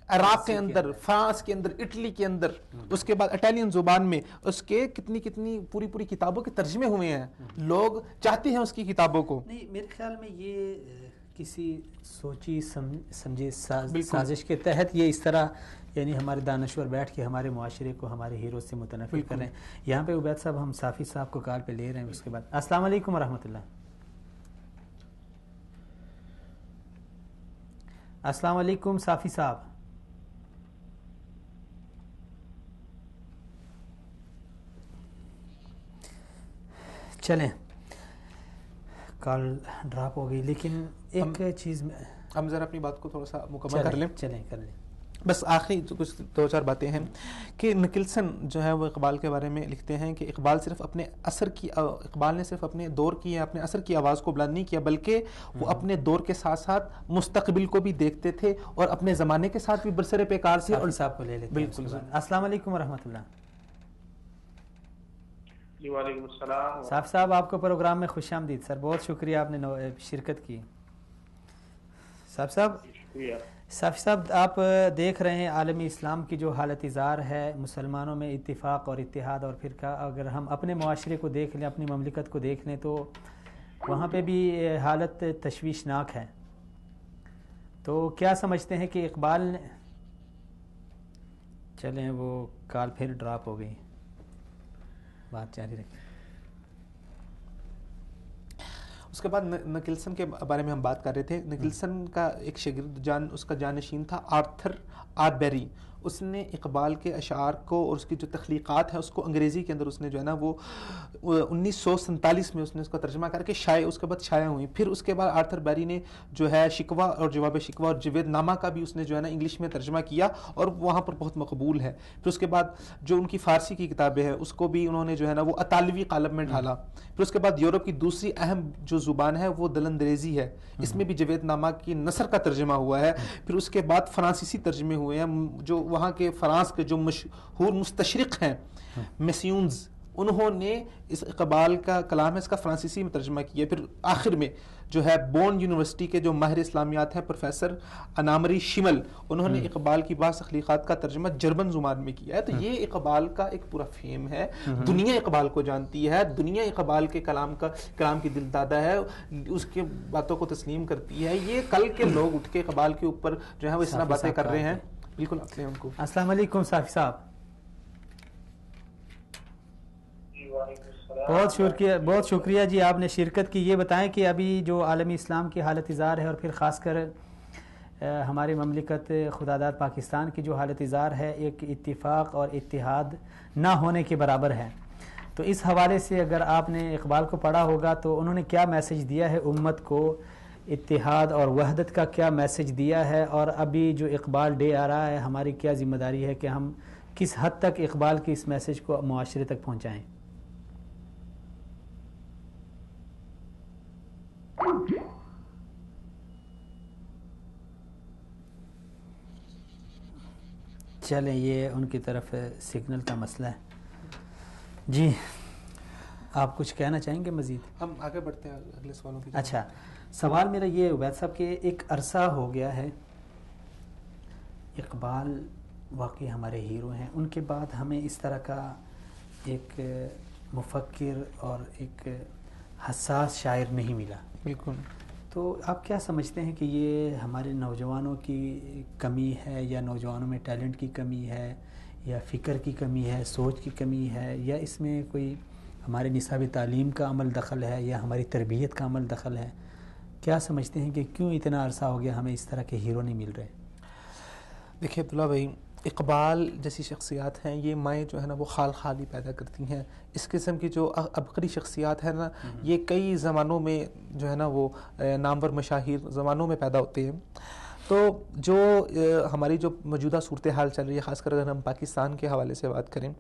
عراق کے اندر, فرانس کے اندر, اٹلی کے اندر, اس کے بعد اٹالین زبان میں اس کے کتنی پوری کتابوں کے ترجمے ہوئے ہیں. لوگ چاہتے ہیں اس کی کتابوں کو. نہیں, میرے خیال میں یہ کسی سوچی سمجھی سازش کے تحت یہ اس طرح یعنی ہمارے دانشور بیٹھ کے ہمارے معاشرے کو ہمارے ہیرو سے متنفر کر رہے ہیں. یہاں پہ عبید صاحب ہم صافی صاحب کو کال پہ لے رہے ہیں. اس کے بعد السلام علیکم ورحمۃ اللہ. السلام علیکم صافی صاحب. چلیں, کال ڈراپ ہو گئی, لیکن ایک چیز میں ہم ذرا اپنی بات کو تھوڑا سا مکمل کر لیں. چلیں کر لیں. بس آخری کچھ 2-4 باتیں ہیں کہ نکلسن جو ہے وہ اقبال کے بارے میں لکھتے ہیں کہ اقبال نے صرف اپنے دور کی یا اپنے اثر کی آواز کو بلند نہیں کیا، بلکہ وہ اپنے دور کے ساتھ ساتھ مستقبل کو بھی دیکھتے تھے اور اپنے زمانے کے ساتھ بھی برسر پیکار تھے. اور صاحب کو لے لیتے ہیں. بالکل. السلام علیکم ورحمۃ اللہ. جی وعلیکم السلام. صاحب آپ کو پروگرام میں خوش آمدید سر. بہت شکریہ آپ نے شرکت کی. صاحب آپ دیکھ رہے ہیں عالمی اسلام کی جو حالت ازار ہے، مسلمانوں میں اتفاق اور اتحاد اور فرقہ. اگر ہم اپنے معاشرے کو دیکھ لیں، اپنی مملکت کو دیکھ لیں، تو وہاں پہ بھی حالت تشویشناک ہے. تو کیا سمجھتے ہیں کہ اقبال نے چلیں وہ کال پھر ڈراپ ہو گئی، بات جاری رکھیں. اس کے بعد نکلسن کے بارے میں ہم بات کر رہے تھے. نکلسن کا ایک شاگرد اس کا جانشین تھا آرتھر آربیری. اس نے اقبال کے اشعار کو اور اس کی جو تخلیقات ہیں اس کو انگریزی کے اندر اس نے جو ہے نا وہ 1947 میں اس نے اس کا ترجمہ کر کے اس کے بعد شائع ہوئی. پھر اس کے بعد آرتھر بیری نے جو ہے شکوہ اور جواب شکوہ اور جوید نامہ کا بھی اس نے جو ہے نا انگلش میں ترجمہ کیا اور وہاں پر بہت مقبول ہے. پھر اس کے بعد جو ان کی فارسی کی کتابیں ہیں اس کو بھی انہوں نے جو ہے نا وہ اطالوی قالب میں ڈھالا. پھر اس کے بعد یورپ کی دوسری اہم جو زبان ہے وہ دلندریزی ہے، اس میں بھی جوید نامہ کی نثر کا ترجمہ ہوا ہے. پھر اس کے بعد فرانسیسی ترجمے ہوئے ہیں. جو وہاں کے فرانس کے جو مشہور مستشرق ہیں میسیونز، انہوں نے اس اقبال کا کلام ہے اس کا فرانسیسی میں ترجمہ کیا. پھر آخر میں جو ہے بون یونیورسٹی کے جو ماہر اسلامیات ہیں پروفیسر انامری شمل، انہوں نے اقبال کی بعض تخلیقات کا ترجمہ جرمن زبان میں کیا ہے. تو یہ اقبال کا ایک پورا فیم ہے. دنیا اقبال کو جانتی ہے، دنیا اقبال کے کلام کی دل دادا ہے، اس کے باتوں کو تسلیم کرتی ہے. یہ کل کے لوگ اٹھ کے اقبال کے اوپر جو ہے وہ اس طرح باتیں کر رہے ہیں. بالکل اپنے ان کو. السلام علیکم صافی صاحب. بہت شکریہ جی آپ نے شرکت کی. یہ بتائیں کہ ابھی جو عالمی اسلام کی حالت ازار ہے اور پھر خاص کر ہماری مملکت خداداد پاکستان کی جو حالت ازار ہے ایک اتفاق اور اتحاد نہ ہونے کے برابر ہے. تو اس حوالے سے اگر آپ نے اقبال کو پڑھا ہوگا تو انہوں نے کیا میسج دیا ہے امت کو، اتحاد اور وحدت کا کیا میسج دیا ہے، اور ابھی جو اقبال ڈے آ رہا ہے ہماری کیا ذمہ داری ہے کہ ہم کس حد تک اقبال کی اس میسج کو معاشرے تک پہنچائیں. چلیں یہ ان کی طرف سگنل کا مسئلہ ہے. جی آپ کچھ کہنا چاہیں گے مزید؟ ہم آگے بڑھتے ہیں اگلے سوالوں کی. اچھا سوال میرا یہ عبید صاحب کہ ایک عرصہ ہو گیا ہے اقبال واقعی ہمارے ہیرو ہیں، ان کے بعد ہمیں اس طرح کا ایک مفکر اور ایک حساس شاعر نہیں ملا. بالکل. تو آپ کیا سمجھتے ہیں کہ یہ ہمارے نوجوانوں کی کمی ہے، یا نوجوانوں میں ٹیلنٹ کی کمی ہے، یا فکر کی کمی ہے، سوچ کی کمی ہے، یا اس میں کوئی ہمارے نصاب تعلیم کا عمل دخل ہے، یا ہماری تربیت کا عمل دخل ہے؟ کیا سمجھتے ہیں کہ کیوں اتنا عرصہ ہو گیا ہمیں اس طرح کے ہیرو نہیں مل رہے؟ دیکھیے عبداللہ بھائی، اقبال جیسی شخصیات ہیں یہ مائیں جو ہے نا وہ خال ہی پیدا کرتی ہیں. اس قسم کی جو عبقری شخصیات ہیں نا یہ کئی زمانوں میں جو ہے نا وہ نامور مشاہیر زمانوں میں پیدا ہوتے ہیں. تو جو ہماری جو موجودہ صورتحال چل رہی ہے، خاص کر اگر ہم پاکستان کے حوالے سے بات کریں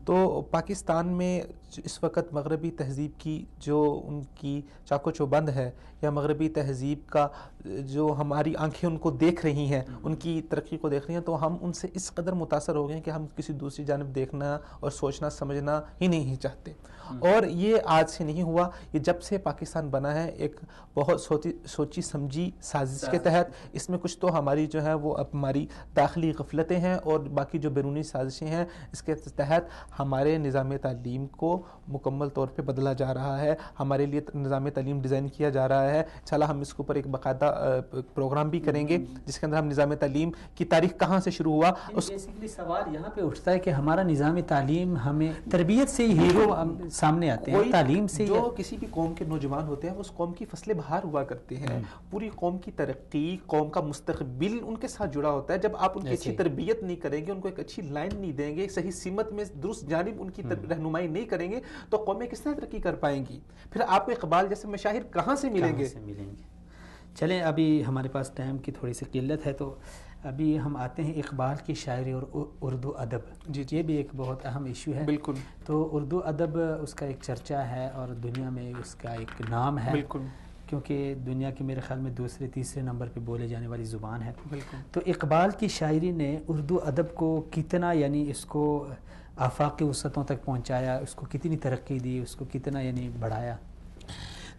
تو پاکستان میں اس وقت مغربی تہذیب کی جو ان کی چاق و چوبند ہے، یا مغربی تہذیب کا جو ہماری آنکھیں ان کو دیکھ رہی ہیں، ان کی ترقی کو دیکھ رہی ہیں، تو ہم ان سے اس قدر متاثر ہو گئے ہیں کہ ہم کسی دوسری جانب دیکھنا اور سوچنا سمجھنا ہی نہیں چاہتے. اور یہ آج سے نہیں ہوا، یہ جب سے پاکستان بنا ہے ایک بہت سوچی سمجھی سازش کے تحت. اس میں کچھ تو ہماری جو ہے وہ ہماری داخلی غفلتیں ہیں اور باقی جو بیرونی سازشیں ہیں. اس کے تحت ہمارے نظام تعلیم کو مکمل طور پہ بدلا جا رہا ہے، ہمارے لیے نظام تعلیم ڈیزائن کیا جا رہا ہے. انشاءاللہ ہم اس کے اوپر ایک باقاعدہ پروگرام بھی کریں گے جس کے اندر ہم نظام تعلیم کی تاریخ کہاں سے شروع ہوا. بیسیکلی سوال یہاں پہ اٹھتا ہے کہ ہمارا نظام تعلیم ہمیں تربیت سے ہی ہیرو سامنے آتے ہیں، تعلیم سے. جو کسی بھی قوم کے نوجوان ہوتے ہیں اس قوم کی فصل بہار ہوا کرتے ہیں. پوری قوم کی ترقی، قوم کا مستقبل ان کے ساتھ جڑا ہوتا ہے. جب آپ ان کی اچھی تربیت نہیں کریں گے، ان کو ایک اچھی لائن نہیں دیں گے، صحیح سمت میں درست جانب ان کی رہنمائی نہیں کریں گے تو قومیں کس طرح ترقی کر پائیں گی؟ پھر آپ کو اقبال جیسے مشاہیر کہاں سے ملیں گے؟ چلیں ابھی ہمارے پاس ٹائم کی تھوڑی سی قلت ہے، تو ابھی ہم آتے ہیں اقبال کی شاعری اور اردو ادب. جی یہ بھی ایک بہت اہم ایشو ہے. بالکل. تو اردو ادب اس کا ایک چرچا ہے اور دنیا میں اس کا ایک نام ہے. بالکل. کیونکہ دنیا کے میرے خیال میں دوسرے تیسرے نمبر پہ بولے جانے والی زبان ہے. بالکل. تو اقبال کی شاعری نے اردو ادب کو کتنا، یعنی اس کو آفاقی وسعتوں تک پہنچایا، اس کو کتنی ترقی دی، اس کو کتنا یعنی بڑھایا؟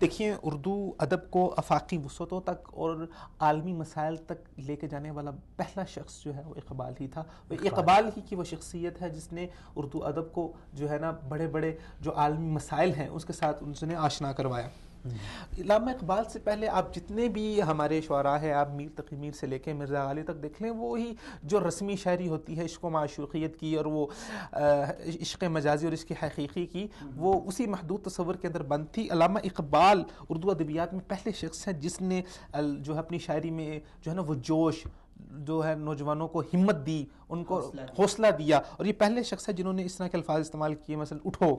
دیکھیے، اردو ادب کو آفاقی وسعتوں تک اور عالمی مسائل تک لے کے جانے والا پہلا شخص جو ہے وہ اقبال ہی تھا. اقبال ہی کی وہ شخصیت ہے جس نے اردو ادب کو جو ہے نا بڑے بڑے جو عالمی مسائل ہیں اس کے ساتھ ان سے آشنا کروایا. علامہ اقبال سے پہلے آپ جتنے بھی ہمارے شعراء ہیں، آپ میر تقی میر سے لے کے مرزا غالب تک دیکھ لیں، وہی جو رسمی شاعری ہوتی ہے عشق و معشوقیت کی اور وہ عشق مجازی اور عشق حقیقی کی، وہ اسی محدود تصور کے اندر بند تھی. علامہ اقبال اردو ادبیات میں پہلے شخص ہیں جس نے جو ہے اپنی شاعری میں جو ہے نا وہ جوش جو ہے نوجوانوں کو ہمت دی، ان کو حوصلہ دیا. اور یہ پہلے شخص ہے جنہوں نے اس طرح کے الفاظ استعمال کیے، مثلا اٹھو،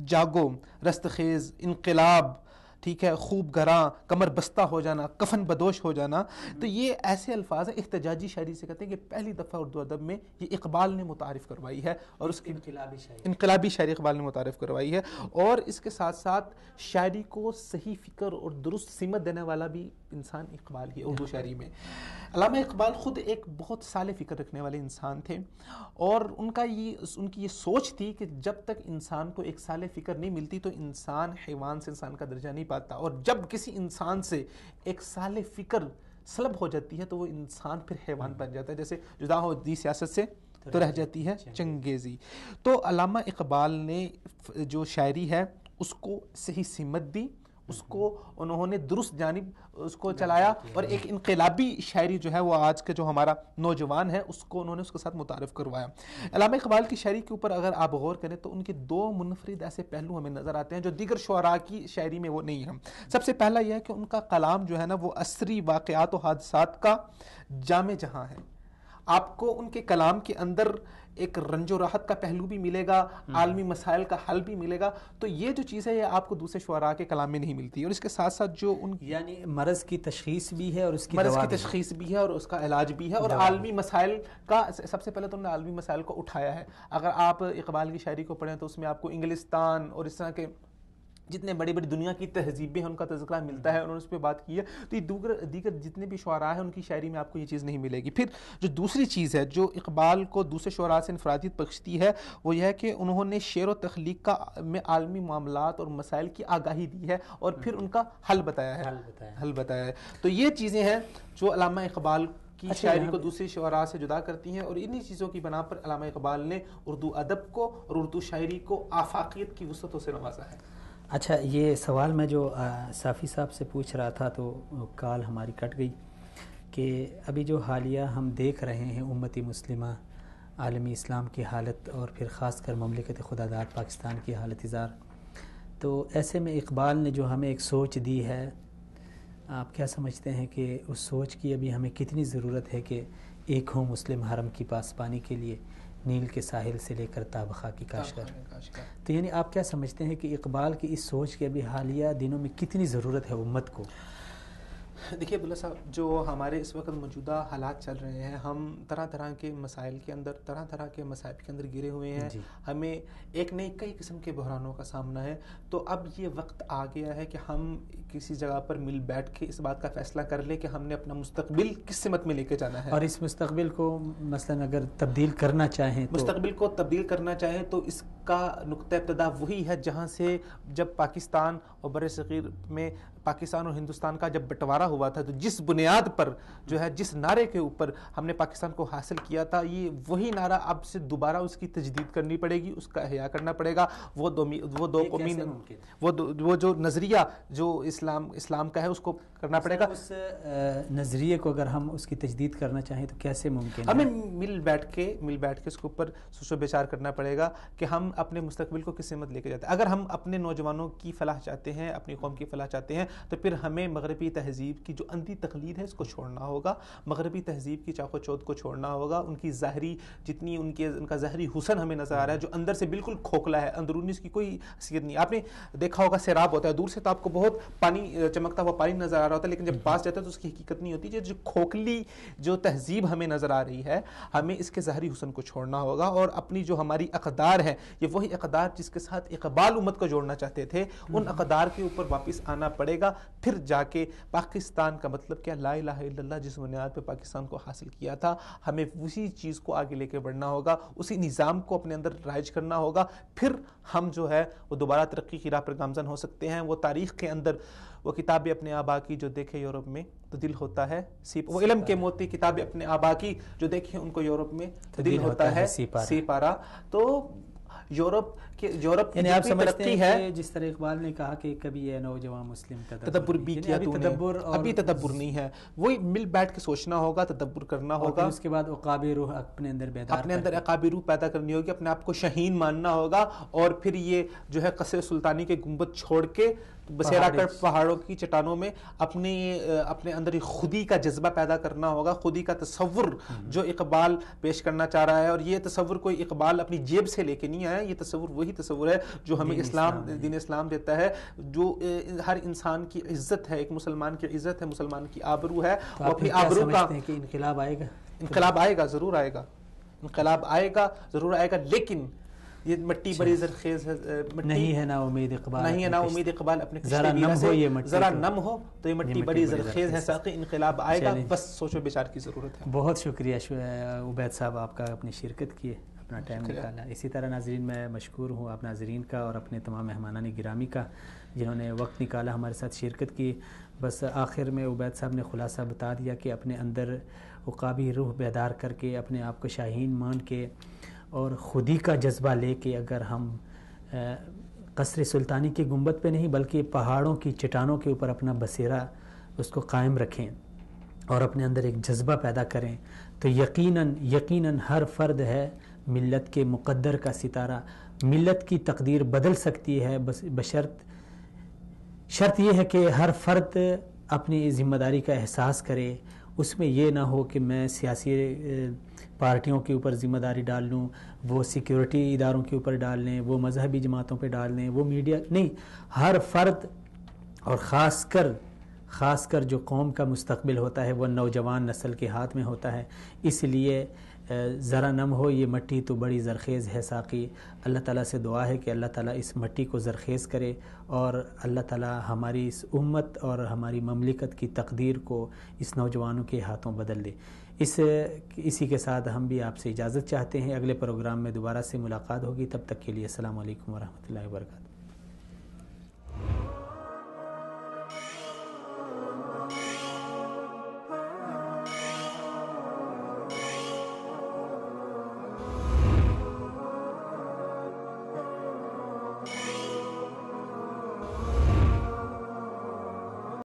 جاگو، رست خیز، انقلاب، ٹھیک ہے، خوب گراں، کمر بستہ ہو جانا، کفن بدوش ہو جانا. تو یہ ایسے الفاظ ہیں، احتجاجی شاعری سے کہتے ہیں کہ پہلی دفعہ اردو ادب میں یہ اقبال نے متعارف کروائی ہے، اور اس کی انقلابی شاعری اقبال نے متعارف کروائی ہے. اور اس کے ساتھ ساتھ شاعری کو صحیح فکر اور درست سمت دینے والا بھی انسان اقبال ہی ہے اردو شاعری میں. علامہ اقبال خود ایک بہت صالح فکر رکھنے والے انسان تھے، اور ان کی یہ سوچ تھی کہ جب تک انسان کو ایک صالح فکر نہیں ملتی تو انسان حیوان سے انسان کا درجہ نہیں پاتا، اور جب کسی انسان سے ایک صالح فکر سلب ہو جاتی ہے تو وہ انسان پھر حیوان بن جاتا ہے. جیسے جدا ہو دی سیاست سے تو رہ جاتی ہے چنگیزی. تو علامہ اقبال نے جو شاعری ہے اس کو صحیح سمت دی، اس کو انہوں نے درست جانب اس کو چلایا، اور ایک انقلابی شاعری جو ہے وہ آج کا جو ہمارا نوجوان ہے اس کو انہوں نے اس کے ساتھ متعارف کروایا. علامہ اقبال کی شاعری کے اوپر اگر آپ غور کریں تو ان کے دو منفرد ایسے پہلو ہمیں نظر آتے ہیں جو دیگر شعراء کی شاعری میں وہ نہیں ہیں. سب سے پہلا یہ ہے کہ ان کا کلام جو ہے نا وہ عصری واقعات و حادثات کا جامع جہاں ہے. آپ کو ان کے کلام کے اندر ایک رنج و راحت کا پہلو بھی ملے گا، عالمی مسائل کا حل بھی ملے گا. تو یہ جو چیز ہے یہ آپ کو دوسرے شعراء کے کلام میں نہیں ملتی. اور اس کے ساتھ ساتھ جو ان یعنی مرض کی تشخیص بھی ہے اور اس کی مرض کی تشخیص بھی ہے اور اس کا علاج بھی ہے، اور عالمی مسائل کا سب سے پہلے تو انہوں نے عالمی مسائل کو اٹھایا ہے. اگر آپ اقبال کی شاعری کو پڑھیں تو اس میں آپ کو انگلستان اور اس طرح کے جتنے بڑی بڑی دنیا کی تہذیبیں ہیں ان کا تذکرہ ملتا ہے، انہوں نے اس پہ بات کی ہے. تو یہ دیگر جتنے بھی شعراء ہیں ان کی شاعری میں آپ کو یہ چیز نہیں ملے گی. پھر جو دوسری چیز ہے جو اقبال کو دوسرے شعراء سے انفرادیت بخشتی ہے وہ یہ ہے کہ انہوں نے شعر و تخلیق میں عالمی معاملات اور مسائل کی آگاہی دی ہے اور پھر ان کا حل بتایا ہے. تو یہ چیزیں ہیں جو علامہ اقبال کی شاعری کو دوسری شعراء سے جدا کرتی ہیں، اور انہی چیزوں کی بنا پر علامہ اقبال نے اردو ادب کو اور اردو شاعری کو آفاقیت کی وسعتوں سے نوازا ہے. اچھا، یہ سوال میں جو صافی صاحب سے پوچھ رہا تھا تو کال ہماری کٹ گئی کہ ابھی جو حالیہ ہم دیکھ رہے ہیں امت مسلمہ، عالمی اسلام کی حالت اور پھر خاص کر مملکت خدا داد پاکستان کی حالت زار، تو ایسے میں اقبال نے جو ہمیں ایک سوچ دی ہے، آپ کیا سمجھتے ہیں کہ اس سوچ کی ابھی ہمیں کتنی ضرورت ہے کہ ایک ہو مسلم حرم کی پاسبانی کے لیے نیل کے ساحل سے لے کر تابخا کی کاشگر؟ تو یعنی آپ کیا سمجھتے ہیں کہ اقبال کی اس سوچ کی ابھی حالیہ دنوں میں کتنی ضرورت ہے امت کو؟ دیکھیے عبداللہ صاحب، جو ہمارے اس وقت موجودہ حالات چل رہے ہیں، ہم طرح طرح کے مسائل کے اندر، طرح طرح کے مصائب کے اندر گرے ہوئے ہیں. ہمیں ایک نہیں کئی قسم کے بحرانوں کا سامنا ہے. تو اب یہ وقت آ گیا ہے کہ ہم کسی جگہ پر مل بیٹھ کے اس بات کا فیصلہ کر لیں کہ ہم نے اپنا مستقبل کس سمت میں لے کے جانا ہے. اور اس مستقبل کو مثلا اگر تبدیل کرنا چاہیں تو اس کا نقطہ ابتدا وہی ہے جہاں سے جب پاکستان اور بر صغیر میں پاکستان اور ہندوستان کا جب بٹوارا ہوا تھا تو جس بنیاد پر جو ہے جس نعرے کے اوپر ہم نے پاکستان کو حاصل کیا تھا، یہ وہی نعرہ اب سے دوبارہ اس کی تجدید کرنی پڑے گی، اس کا احیاء کرنا پڑے گا. وہ دو قومی وہ جو نظریہ جو اسلام کا ہے اس کو کرنا پڑے گا. اس نظریے کو اگر ہم اس کی تجدید کرنا چاہیں تو کیسے ممکن ہے؟ ہمیں مل بیٹھ کے اس کے اوپر سوچ و بچار کرنا پڑے گا کہ ہم اپنے مستقبل کو کس سمت لے کے جاتے ہیں. اگر ہم اپنے نوجوانوں کی فلاح چاہتے ہیں، اپنی قوم کی فلاح چاہتے ہیں، تو پھر ہمیں مغربی تہذیب کی جو اندھی تقلید ہے اس کو چھوڑنا ہوگا، مغربی تہذیب کی چاق و چوت کو چھوڑنا ہوگا. ان کی ظاہری جتنی ان کا ظاہری حسن ہمیں نظر آ رہا ہے جو اندر سے بالکل کھوکھلا ہے، اندرونی اس کی کوئی حیثیت نہیں. آپ نے دیکھا ہوگا سیراب ہوتا ہے، دور سے تو آپ کو بہت پانی چمکتا ہوا پانی نظر آ رہا رہا ہوتا ہے لیکن جب پاس جاتا ہے تو اس کی حقیقت نہیں ہوتی. جو کھوکھلی جو تہذیب ہمیں نظر آ رہی ہے, ہمیں اس کے ظاہری حسن کو چھوڑنا ہوگا, اور اپنی جو ہماری اقدار ہیں, یہ وہی اقدار جس کے ساتھ اقبال امت کو جوڑنا چاہتے تھے, ان اقدار کے اوپر واپس آنا پڑے گا. پھر جا کے پاکستان کا مطلب کیا, لا الہ الا اللہ جس بنیاد پہ پاکستان کو حاصل کیا تھا, ہمیں اسی چیز کو آگے لے کے بڑھنا ہوگا, اسی نظام کو اپنے اندر رائج کرنا ہوگا. پھر ہم جو ہے وہ دوبارہ ترقی کی راہ پر گامزن ہو سکتے ہیں. وہ تاریخ کے اندر وہ کتاب اپنے آبا کی جو دیکھے یورپ میں تو دل ہوتا ہے وہ علم کے موتی کتاب اپنے آبا کی جو دیکھے ان کو یورپ میں دل ہوتا ہے سی پارا. تو یورپ یعنی آپ سمجھتے ہیں کہ جس طرح اقبال نے کہا کہ کبھی یہ نوجوان مسلم تدبر بھی کیا تو نے, ابھی تدبر نہیں ہے, وہی مل بیٹھ کے سوچنا ہوگا, تدبر کرنا ہوگا, اس کے بعد عقاب روح اپنے اندر بیدار, اپنے اندر عقاب روح پیدا کرنی ہوگی, اپنے آپ کو شہین ماننا ہوگا, اور پھر یہ جو ہے قصر سلطانی کے گنبد چھوڑ کے بسیرا کر پہاڑوں کی چٹانوں میں اپنے اندر خودی کا جذبہ پیدا کرنا ہوگا, خودی کا تصور جو اقبال پیش کرنا چاہ رہا ہے. اور یہ تصور کوئی اقبال اپنی جیب سے لے کے نہیں آیا, یہ تصور وہی تصور ہے جو ہمیں دین اسلام دیتا ہے, جو ہر انسان کی عزت ہے, ایک مسلمان کی عزت ہے, مسلمان کی آبرو ہے. اور اپنی آبرو کا انقلاب آئے گا, انقلاب آئے گا, ضرور آئے گا, انقلاب آئے گا, ضرور آئے گا, لیکن یہ مٹی بڑی زرخیز ہے, نہیں ہے نا امید اقبال, نہیں ہے نا امید اقبال اپنے ذرا نم ہو, یہ مٹی ذرا نم ہو تو یہ مٹی بڑی زرخیز ہے, ساقی انقلاب آئے گا, بس سوچو بچار کی ضرورت ہے. بہت شکریہ عبید صاحب آپ کا, اپنی شرکت کی, اپنا ٹائم نکالا. اسی طرح ناظرین میں مشکور ہوں آپ ناظرین کا اور اپنے تمام مہمانان گرامی کا جنہوں نے وقت نکالا ہمارے ساتھ شرکت کی. بس آخر میں عبید صاحب نے خلاصہ بتا دیا کہ اپنے اندر عقابی روح بیدار کر کے, اپنے آپ کو شاہین مان کے اور خودی کا جذبہ لے کے اگر ہم قصر سلطانی کے گنبد پہ نہیں بلکہ پہاڑوں کی چٹانوں کے اوپر اپنا بسیرا اس کو قائم رکھیں اور اپنے اندر ایک جذبہ پیدا کریں, تو یقیناً ہر فرد ہے ملت کے مقدر کا ستارہ. ملت کی تقدیر بدل سکتی ہے شرط یہ ہے کہ ہر فرد اپنی ذمہ داری کا احساس کرے. اس میں یہ نہ ہو کہ میں سیاسی پارٹیوں کے اوپر ذمہ داری ڈال لوں, وہ سیکیورٹی اداروں کے اوپر ڈال لیں, وہ مذہبی جماعتوں پہ ڈال لیں, وہ میڈیا نہیں. ہر فرد اور خاص کر جو قوم کا مستقبل ہوتا ہے وہ نوجوان نسل کے ہاتھ میں ہوتا ہے. اس لیے ذرا نم ہو یہ مٹی تو بڑی زرخیز ہے ساقی. اللہ تعالیٰ سے دعا ہے کہ اللہ تعالیٰ اس مٹی کو زرخیز کرے اور اللہ تعالیٰ ہماری اس امت اور ہماری مملکت کی تقدیر کو اس نوجوانوں کے ہاتھوں بدل دے. اسی کے ساتھ ہم بھی آپ سے اجازت چاہتے ہیں. اگلے پروگرام میں دوبارہ سے ملاقات ہوگی, تب تک کے لیے السلام علیکم ورحمۃ اللہ وبرکاتہ.